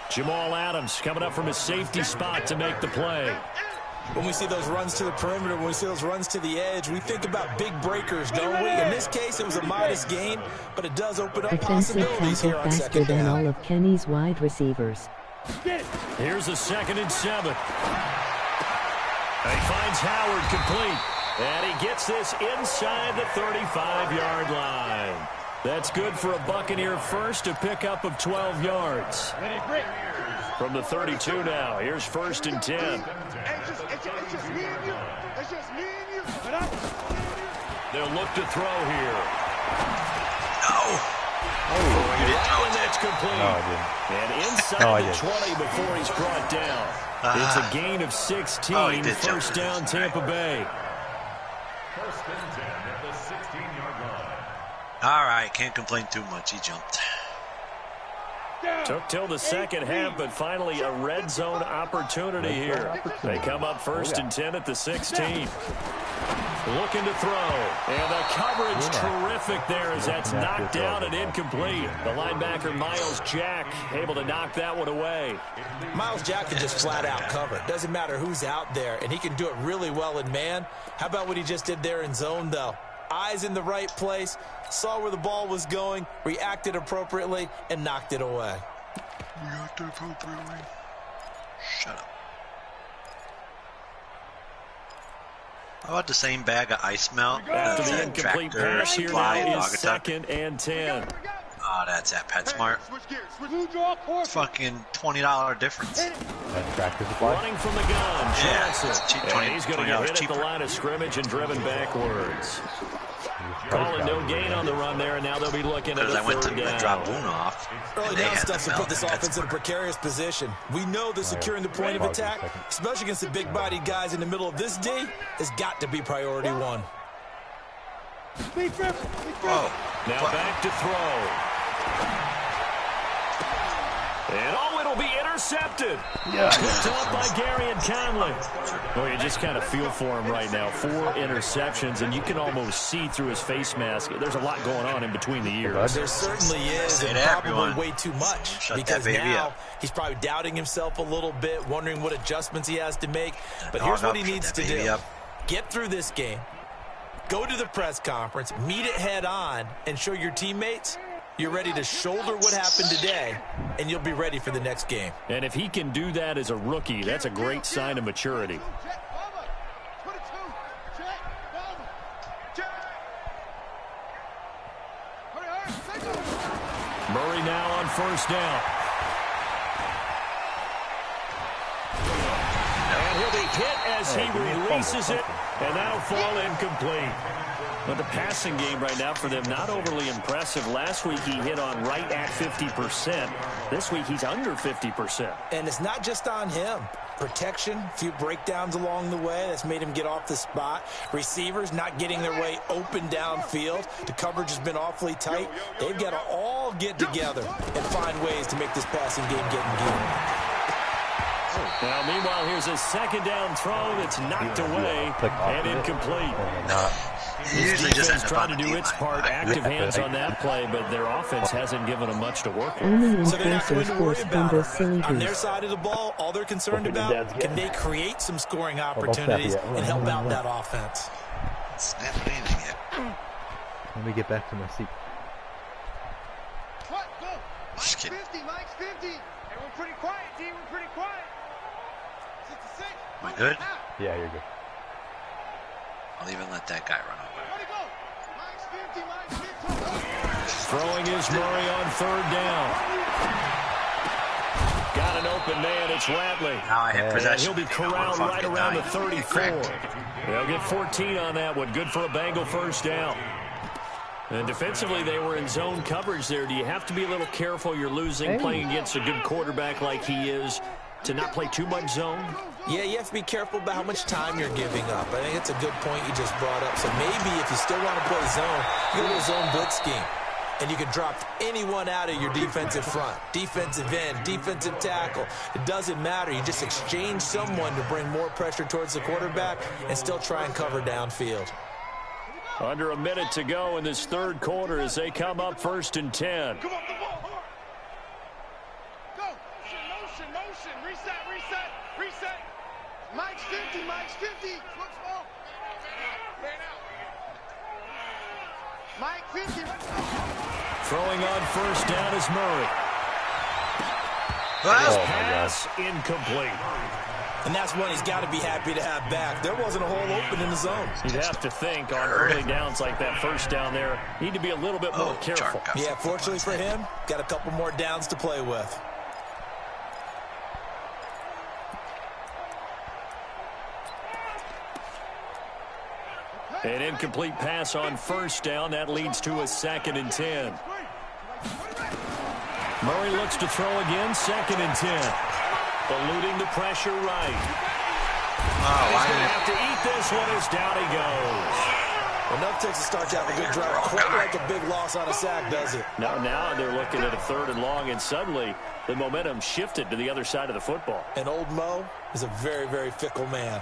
Jamal Adams coming up from his safety spot to make the play. When we see those runs to the perimeter, when we see those runs to the edge, we think about big breakers, don't we? In this case, it was a modest gain, but it does open up Offensive possibilities tackle here on faster second than down. all of Kenny's wide receivers. Here's a 2nd and 7. He finds Howard complete. And he gets this inside the 35-yard line. That's good for a Buccaneer first, a pickup of 12 yards. From the 32 now, here's 1st and 10. It's just me and you. It's just me and you. They'll look to throw here. No. Oh, you didn't throw it. That's complete. No, I didn't. And inside the 20 before he's brought down. It's a gain of 16, first down Tampa Bay. All right, can't complain too much. He jumped. Took till the second half, but finally a red zone opportunity here. They come up 1st and 10 at the 16. Looking to throw. And the coverage terrific there as that's knocked down and incomplete. The linebacker, Miles Jack, able to knock that one away. Miles Jack can just flat out cover. Doesn't matter who's out there, and he can do it really well in man. How about what he just did there in zone, though? Eyes in the right place, saw where the ball was going, reacted appropriately, and knocked it away. Reacted appropriately. Shut up. How about the same bag of ice melt? After the incomplete pass here now is 2nd and 10. Oh, that's at PetSmart. Fucking $20 difference. Running from the gun, Johnson. Yeah, he's going to get hit cheaper. at the line of scrimmage and driven backwards. Calling no gain on the run there, and now they'll be looking at a 3rd down. Drop Boone off. Early down stuff to put this offense in a precarious position. We know that securing the point of attack, especially against the big-bodied guys in the middle of this D, has got to be priority one. Oh. Now back to throw. And it'll be intercepted. Picked up by Gary and Conley. Well, you just kind of feel for him right now. 4 interceptions, and you can almost see through his face mask. There's a lot going on in between the ears. There certainly is, and probably way too much. Because now he's probably doubting himself a little bit, wondering what adjustments he has to make. But here's what he needs to do. Get through this game. Go to the press conference, meet it head on, and show your teammates you're ready to shoulder what happened today, and you'll be ready for the next game. And if he can do that as a rookie, that's a great sign of maturity. Murray now on 1st down. And he'll be hit as he releases it, and that'll fall incomplete. But the passing game right now for them, not overly impressive. Last week he hit on right at 50%. This week he's under 50%. And it's not just on him. Protection, a few breakdowns along the way. That's made him get off the spot. Receivers not getting their way open downfield. The coverage has been awfully tight. They've got to all get together and find ways to make this passing game get in gear. Now, meanwhile, here's a 2nd down throw that's knocked away and incomplete. His defense trying to do its part, active hands on that play, but their offense hasn't given them much to work with. So they're not going to worry about it. On their side of the ball, all they're concerned about, can they create some scoring opportunities and help out that offense? Snap landing it. Let me get back to my seat. Just kidding. Mike's 50. Hey, we're pretty quiet, D. We're pretty quiet. 66. Am I good? Yeah, you're good. I'll even let that guy run over. Where'd he go? Mike's 50. Throwing is Murray on 3rd down. Got an open man. It's Ratley. Now I have possession. He'll be corralled right around the 34. They'll get 14 on that one. Good for a Bengal 1st down. And defensively, they were in zone coverage there. Do you have to be a little careful? You're losing, playing against a good quarterback like he is, to not play too much zone? Yeah, you have to be careful about how much time you're giving up. I think it's a good point you just brought up. So maybe if you still want to play zone, you go to a zone blitz scheme. And you can drop anyone out of your defensive front, defensive end, defensive tackle. It doesn't matter. You just exchange someone to bring more pressure towards the quarterback and still try and cover downfield. Under a minute to go in this 3rd quarter as they come up 1st and 10. Come on, the ball hard. Go. Motion. Reset. Mike's 50. Football. Mike 50. Throwing on 1st down is Murray. Well, Pass incomplete. And that's one he's got to be happy to have back. There wasn't a hole open in the zone. You'd have to think on early downs like that first down there, need to be a little bit more careful. Yeah, fortunately for him, got a couple more downs to play with. An incomplete pass on first down. That leads to a 2nd and 10. Murray looks to throw again. 2nd and 10. Eluding the pressure right. He's going to have to eat this one as down he goes. Enough takes to start to have a good drive. Quite like a big loss on a sack, does it? Now they're looking at a 3rd and long, and suddenly the momentum shifted to the other side of the football. And old Mo is a very, very fickle man.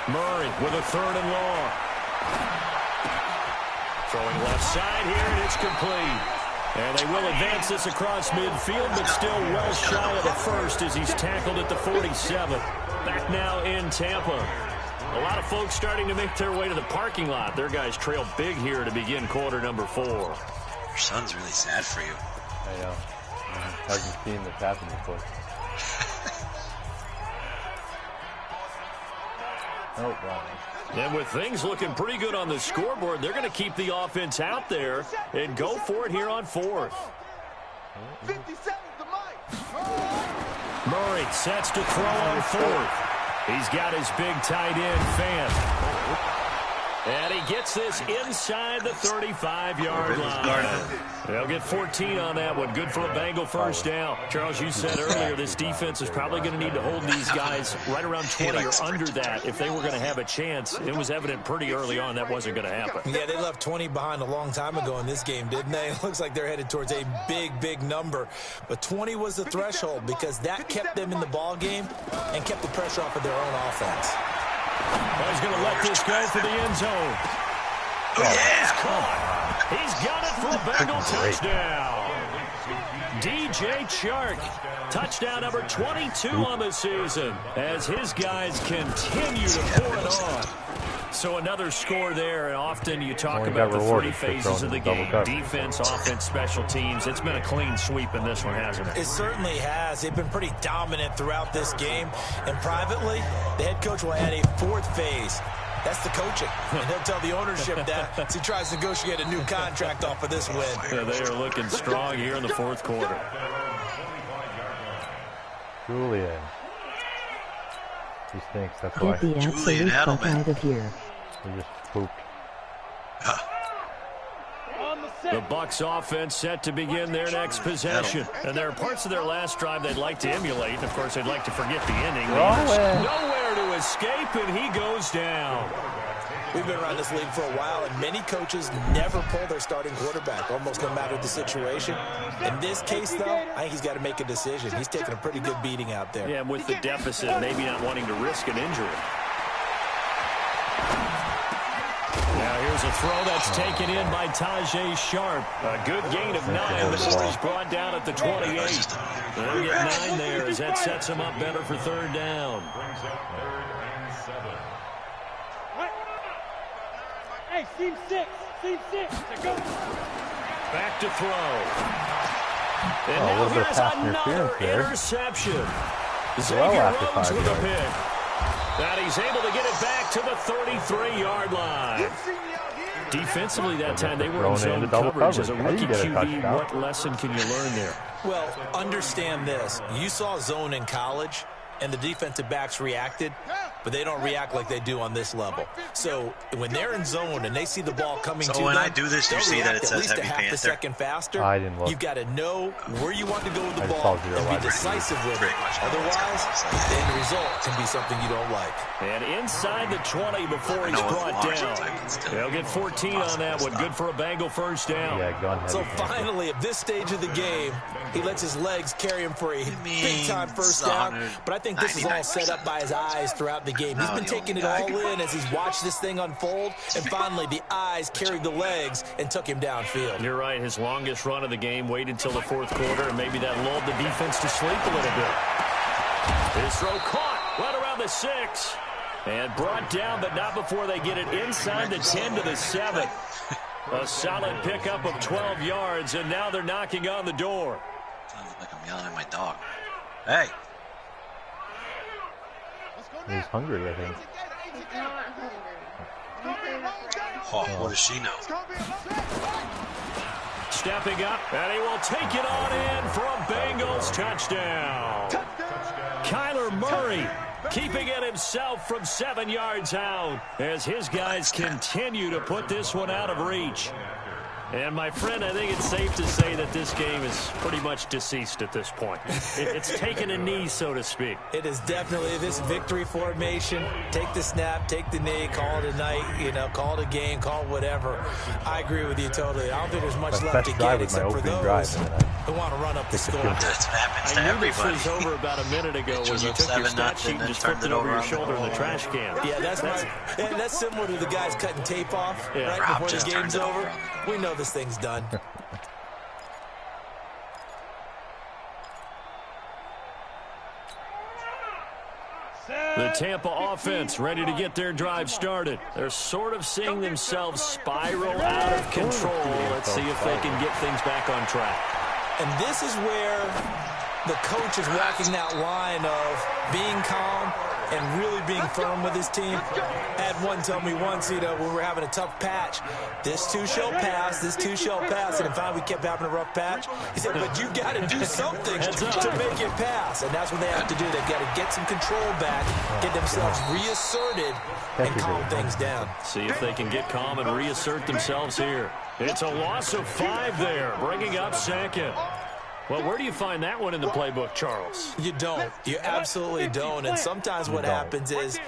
Murray with a 3rd and long. Throwing left side here, and it's complete. And they will advance this across midfield, but still well shy of the first as he's tackled at the 47. Back now in Tampa. A lot of folks starting to make their way to the parking lot. Their guys trail big here to begin quarter number 4. Your son's really sad for you. I know. Hasn't seen this happen before. Oh, wow. And with things looking pretty good on the scoreboard, they're going to keep the offense out there and go for it here on 4th. Murray sets to throw on 4th. He's got his big tight end, Fant. And he gets this inside the 35-yard line. They'll get 14 on that one. Good for a Bengal first down. Charles, you said earlier this defense is probably going to need to hold these guys right around 20 or under that if they were going to have a chance. It was evident pretty early on that wasn't going to happen. Yeah, they left 20 behind a long time ago in this game, didn't they? It looks like they're headed towards a big, big number. But 20 was the threshold because that kept them in the ball game and kept the pressure off of their own offense. Well, he's going to let this go for the end zone. Oh, yeah. He's caught. He's got it for a Bengal touchdown. DJ Chark, touchdown number 22 on the season as his guys continue to pour it on. So another score there, and often you talk about the 3 phases of the game. Defense, offense, special teams. It's been a clean sweep in this one, hasn't it? It certainly has. They've been pretty dominant throughout this game. And privately, the head coach will add a 4th phase. That's the coaching. And he'll tell the ownership that as he tries to negotiate a new contract off of this win. Yeah, they are looking strong here in the 4th quarter. Julian. He stinks, that's why. Get the absolute fuck out of here. He just pooped. The Bucs offense set to begin their next possession. And there are parts of their last drive they'd like to emulate. And, of course, they'd like to forget the ending. Nowhere to escape, and he goes down. We've been around this league for a while, and many coaches never pull their starting quarterback, almost no matter the situation. In this case, though, I think he's got to make a decision. He's taking a pretty good beating out there. Yeah, with the deficit, maybe not wanting to risk an injury. Now here's a throw that's taken in by Tajay Sharp. A good gain of 9 before he's brought down at the 28. They'll get 9 there as that sets him up better for 3rd down. Hey, seam 6. Go. Back to throw. And now here's another interception. Xavier Rhodes with a pick. And he's able to get it back to the 33-yard line. Defensively that time, they were in zone coverage. As a rookie QB, what lesson can you learn there? Well, understand this. You saw zone in college, and the defensive backs reacted, but they don't react like they do on this level. So when they're in zone and they see the ball coming to them, when I do this, you see that it says Heavy half Panther. a second faster. I didn't look. You've got to know where you want to go with the ball and be decisive with it. Otherwise, the end result can be something you don't like. And inside the 20 before he's brought down. They'll get 14 on that one. Good for a Bengal first down. Yeah, so finally, at this stage of the game, he lets his legs carry him for a big-time first down. But I think this is all set up by his eyes throughout the game. He's been taking it all in as he's watched this thing unfold, and finally the eyes carried the legs and took him downfield. You're right. His longest run of the game waited until the 4th quarter, and maybe that lulled the defense to sleep a little bit. His throw caught right around the 6. And brought down, but not before they get it inside the 10 to the 7. A solid pickup of 12 yards, and now they're knocking on the door. Sounds like I'm yelling at my dog. Hey. He's hungry, I think. Oh, what does she know? Stepping up, and he will take it on in for a Bengals touchdown. Kyler Murray keeping it himself from 7 yards out as his guys continue to put this one out of reach. And, my friend, I think it's safe to say that this game is pretty much deceased at this point. It's taken a knee, so to speak. It is definitely this victory formation. Take the snap, take the knee, call it a night, call it a game, call it whatever. I agree with you totally. I don't think there's much left to get except for those who want to run up the score. That's what happens to I knew everybody. this was over about a minute ago when you took your stat sheet and just flipped it over your shoulder in the trash can. Yeah, that's similar to the guys cutting tape off right Rob before the game's over. We know this thing's done. The Tampa offense ready to get their drive started. They're sort of seeing themselves spiral out of control. Let's see if they can get things back on track. And this is where the coach is walking that line of being calm and really being firm with his team. I had one tell me once, when we were having a tough patch, this too shall pass, this too shall pass. And in fact, we kept having a rough patch. He said, but you got to do something to make it pass. And that's what they have to do. They've got to get some control back, get themselves reasserted, and calm things down. See if they can get calm and reassert themselves here. It's a loss of 5 there, bringing up second. Well, where do you find that one in the playbook, Charles? You don't. You absolutely don't. And sometimes what happens is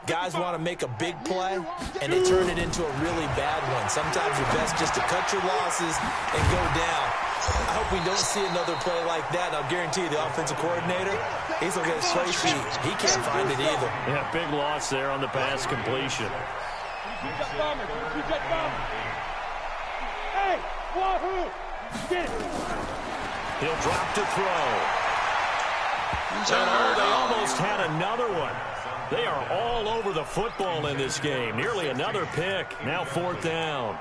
guys want to make a big play, and they turn it into a really bad one. Sometimes you're best just to cut your losses and go down. I hope we don't see another play like that. And I'll guarantee you the offensive coordinator, he's looking at his play sheet. He can't find it either. Yeah, big loss there on the pass completion. Hey, wahoo! Get it! He'll drop to throw. And they almost had another one. They are all over the football in this game. Nearly another pick. Now 4th down.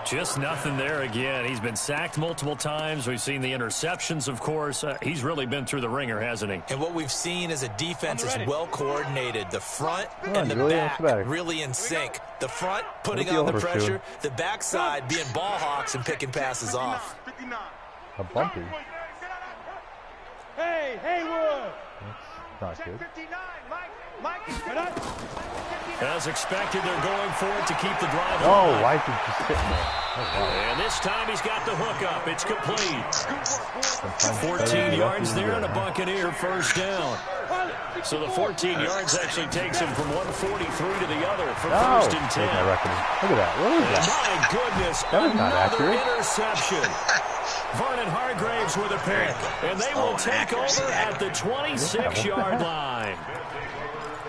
Just nothing there again. He's been sacked multiple times. We've seen the interceptions, of course. He's really been through the ringer, hasn't he? And what we've seen is a defense is well coordinated. The front and the back really in sync. The front putting on the pressure. The backside being ball hawks and picking passes off. A bumpy. Hey, Haywood! That's not good. As expected, they're going for it to keep the drive Oh, alive. why is he just sitting there? Oh, wow. And this time he's got the hook up. It's complete. 14 yards there and a Buccaneer 1st down. So the 14 yards actually takes him from 143 to the other for 1st and 10. Look at that. What is that? My goodness, That was not another accurate. interception. Vernon Hargraves with a pick, and they will take over at the 26-yard line.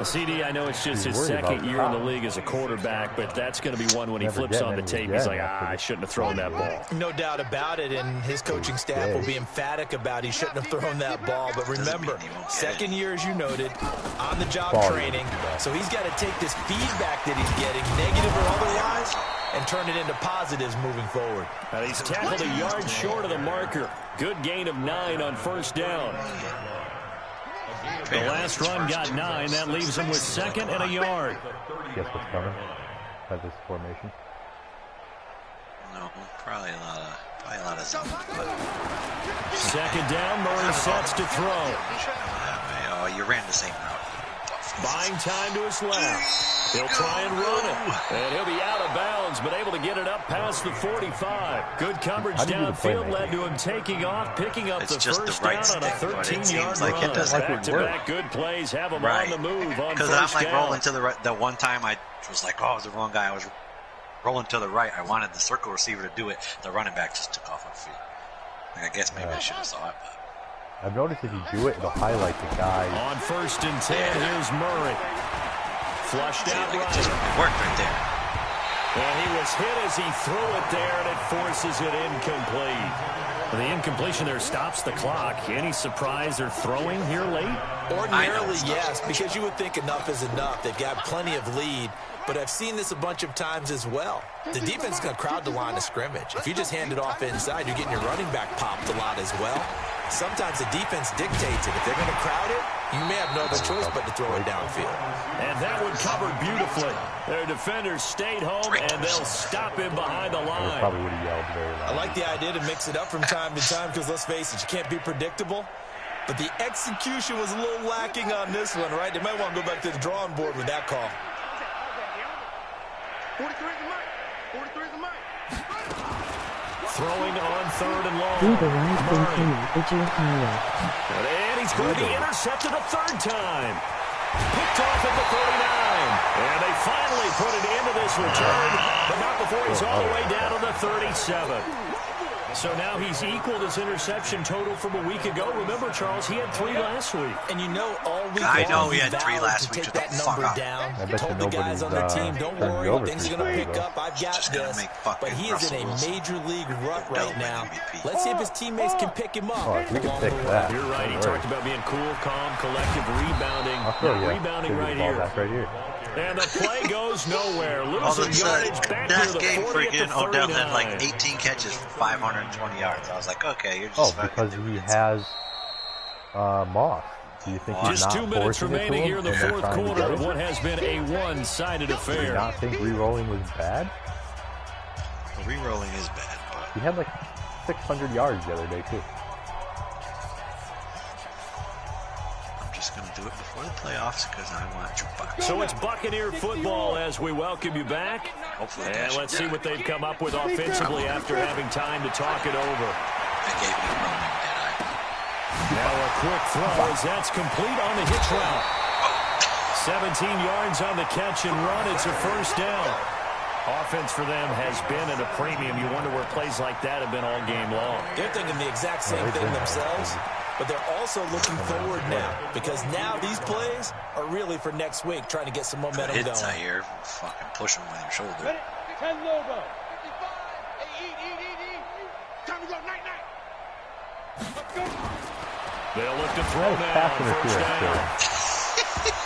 CD, I know it's just his second year in the league as a quarterback, but that's going to be one when he flips on the tape. He's like, I shouldn't have thrown that ball. No doubt about it, and his coaching staff will be emphatic about he shouldn't have thrown that ball. But remember, second year, as you noted, on-the-job training, so he's got to take this feedback that he's getting, negative or otherwise, and turn it into positives moving forward. And he's tackled a yard short of the marker. Good gain of 9 on 1st down. The last run got 9. That leaves him with 2nd and a yard. Guess what's coming by this formation? No, probably a lot of zone. But 2nd down, Murray sets to throw. oh, you ran the same route. Buying time to his left. He'll try and run it. And he'll be out of bounds, but able to get it up past the 45. Good coverage downfield led to him taking off, picking up the first down on a 13-yard run. Back-to-back good plays have him on the move on first down. Because I'm like rolling to the right. The one time I was like, oh, it was the wrong guy. I was rolling to the right. I wanted the circle receiver to do it. The running back just took off on feet. Like, I guess maybe I should have saw it. But I've noticed if you do it, it'll highlight the guy. On 1st and 10, here's Murray. Flushed out right. It worked right there. And he was hit as he threw it there, and it forces it incomplete. The incompletion there stops the clock. Any surprise they're throwing here late? Ordinarily, yes, because you would think enough is enough. They've got plenty of lead, but I've seen this a bunch of times as well. The defense is going to crowd the line of scrimmage. If you just hand it off inside, you're getting your running back popped a lot as well. Sometimes the defense dictates it. If they're going to crowd it, you may have no other choice but to throw it downfield. And that one covered beautifully. Their defenders stayed home, and they'll stop him behind the line. Probably would have yelled very loud. I like the idea to mix it up from time to time because, let's face it, you can't be predictable. But the execution was a little lacking on this one, right? They might want to go back to the drawing board with that call. 43's the mic. 43's the mic. Throwing on third and long. Do the right thing for you, Digital Highway. And he's going to be intercepted a third time. Picked off at the 39. And they finally put it into this return, but not before he's all the way down to the 37. So now he's equaled his interception total from a week ago. Remember, Charles, he had 3 last week. And you know, all week I know long, he had 3 last week. take that number down. I bet Told you the guys on the team, don't worry, things are going to pick up. I've got this. But he is in a major league rut right now. Let's see if his teammates can pick him up. Oh, if we can pick that. You're right. He talked about being cool, calm, collective, rebounding. Rebounding right here. And the play goes nowhere. Losing yardage back to the 40 at the 39. Odell had like 18 catches for 520 yards. I was like, okay, you're just because he has Moss. Do you think he's just not 2 minutes remaining here in the fourth quarter of what has been a one-sided affair. Do you not think re-rolling was bad? Well, re-rolling is bad. But He had like 600 yards the other day, too. I'm just going to do it before the playoffs because I want jukebox. So it's Buccaneer football as we welcome you back. Hopefully, and let's see what they've come up with offensively after having time to talk it over. They gave me roaming, did I? Now a quick throw as that's complete on the hitch route. 17 yards on the catch and run. It's a first down. Offense for them has been at a premium. You wonder where plays like that have been all game long. They're thinking the exact same thing themselves, but they're also looking forward now because now these plays are really for next week, trying to get some momentum going. Hits out here, fucking push him with your shoulder. Ready? 10 logo. 55. Hey, eat. Time to go, night. Let's go. They'll look to throw now on first down.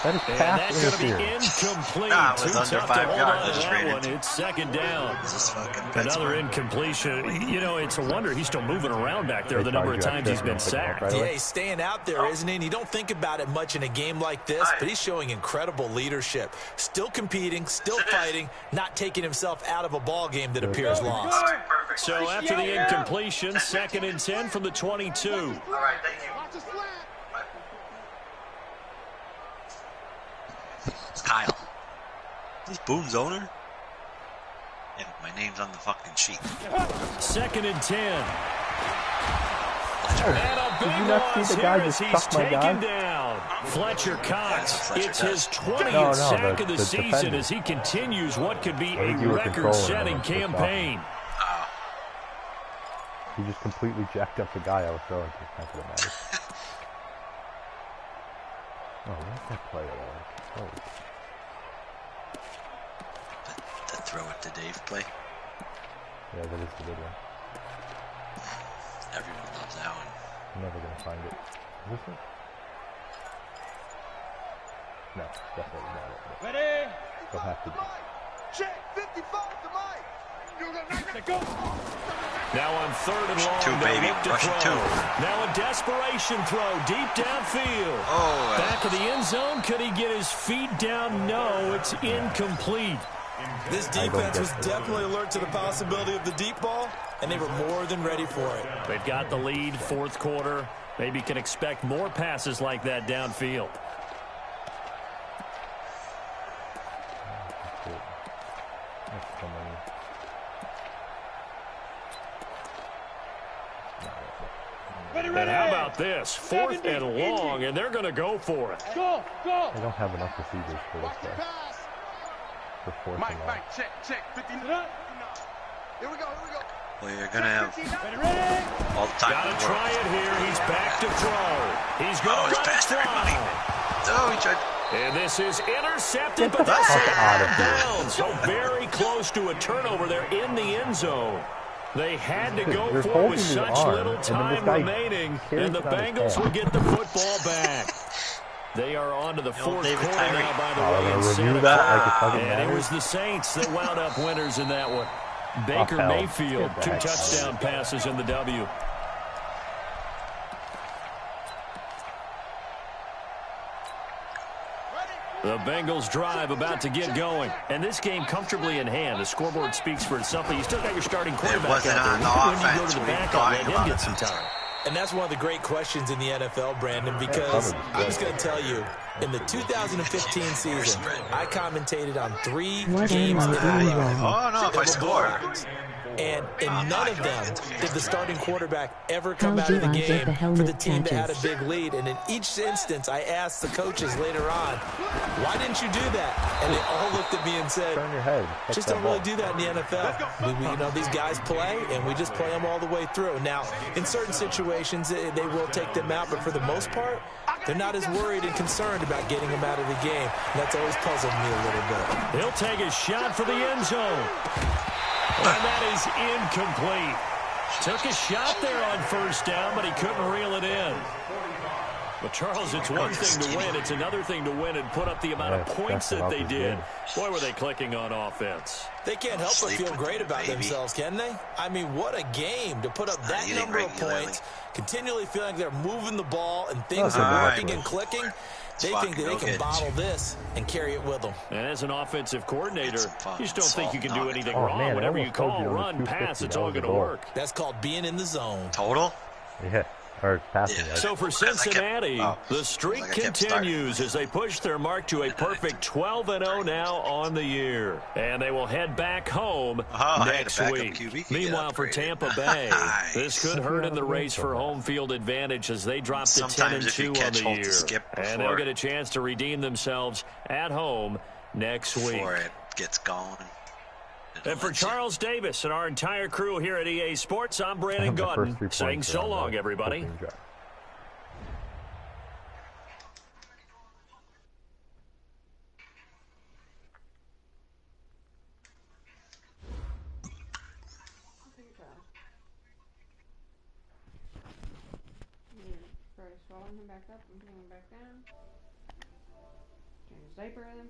That is And pass that's going to be interference. incomplete. Nah, it was Too under tough 5 to hold yards. on to Just that ran one. into It's second down. This is fucking Another incompletion. You know, it's a wonder he's still moving around back there the number of times he's been sacked. Yeah, he's staying out there, isn't he? And you don't think about it much in a game like this, but he's showing incredible leadership. Still competing, still fighting, not taking himself out of a ball game that appears lost. So after the incompletion, 2nd and 10 from the 22. All right, thank you. Watch the slant. It's Kyle. Is this Boone's owner? Yeah, my name's on the fucking sheet. 2nd and 10. Oh, And a did you big not see loss the here guy as just he's chuck my taken guy? down. Fletcher Cox. Fletcher It's does. his 20th sack of the season defender. as he continues what could be I a think you were record-setting controlling him. campaign. He just completely jacked up the guy I was throwing to. That's what matters. Oh, what's that play at all? Holy. The throw it to Dave play. Yeah, that is the good one. Everyone loves that one. I'm never going to find it. Is this it? No, definitely not it. Ready? They'll have to be. Check. 55 to Mike. Go. Now on 3rd and long, Two, they'll baby. look to Russian throw. two. Now a desperation throw deep downfield. Oh, Back of the end zone. Could he get his feet down? No, it's incomplete. This defense was definitely alert to the possibility of the deep ball, and they were more than ready for it. They've got the lead, 4th quarter. Maybe can expect more passes like that downfield. That's so many. And how about this? 4th and long, and they're going to go for it. Go. They don't have enough receivers for this Watch the guy. pass. For 4th and long. Mike, check. 59. Here we go. well, you're going to have Ready? all the time Got in to the try world. it here. He's back to throw. He's going Oh, to he's run past throw. everybody. Oh, he tried. And this is intercepted, but that's out of bounds. So very close to a turnover there in the end zone. They had to go for it with such little time remaining, and the Bengals will get the football back. They are on to the fourth quarter now, by the way, in Santa Clara. And it was the Saints that wound up winners in that one. Baker Mayfield, 2 touchdown passes in the W. The Bengals drive about to get going. And this game comfortably in hand. The scoreboard speaks for itself, but you still got your starting quarterback out there. When you go to the backup, let him get some time. And that's one of the great questions in the NFL, Brandon, because I'm just going to tell you, in the 2015 season, I commentated on 3 games in a row. Oh, no, if I score. And in none of them did the starting quarterback ever come out of the game for the team that had a big lead. And in each instance, I asked the coaches later on, why didn't you do that? And they all looked at me and said, turn your head. Just don't really do that in the NFL. You know, these guys play, and we just play them all the way through. Now, in certain situations, they will take them out, but for the most part, they're not as worried and concerned about getting them out of the game. And that's always puzzled me a little bit. He'll take a shot for the end zone. And that is incomplete. Took a shot there on first down, but he couldn't reel it in. But, Charles, it's one thing to win. It's another thing to win and put up the amount of points that they did. Boy, were they clicking on offense. They can't help but feel great about themselves, can they? I mean, what a game to put up that number of points, continually feeling like they're moving the ball and things are working and clicking. They think that they can bottle this and carry it with them. And as an offensive coordinator, you just don't think you can do anything wrong. Whatever you call, run, pass, it's all going to work. That's called being in the zone. Total? Yeah. Or passing. So for Cincinnati, the streak continues as they push their mark to a perfect 12-0 now on the year. And they will head back home next week. Meanwhile, for Tampa Bay, this could hurt in the race for home field advantage as they drop to 10-2 on the year. And they'll get a chance to redeem themselves at home next week. Before it gets going. And for Charles Davis and our entire crew here at EA Sports, I'm Brandon Gaudin saying so long, everybody. Swelling him back up and bring him back down. Turn his diaper in.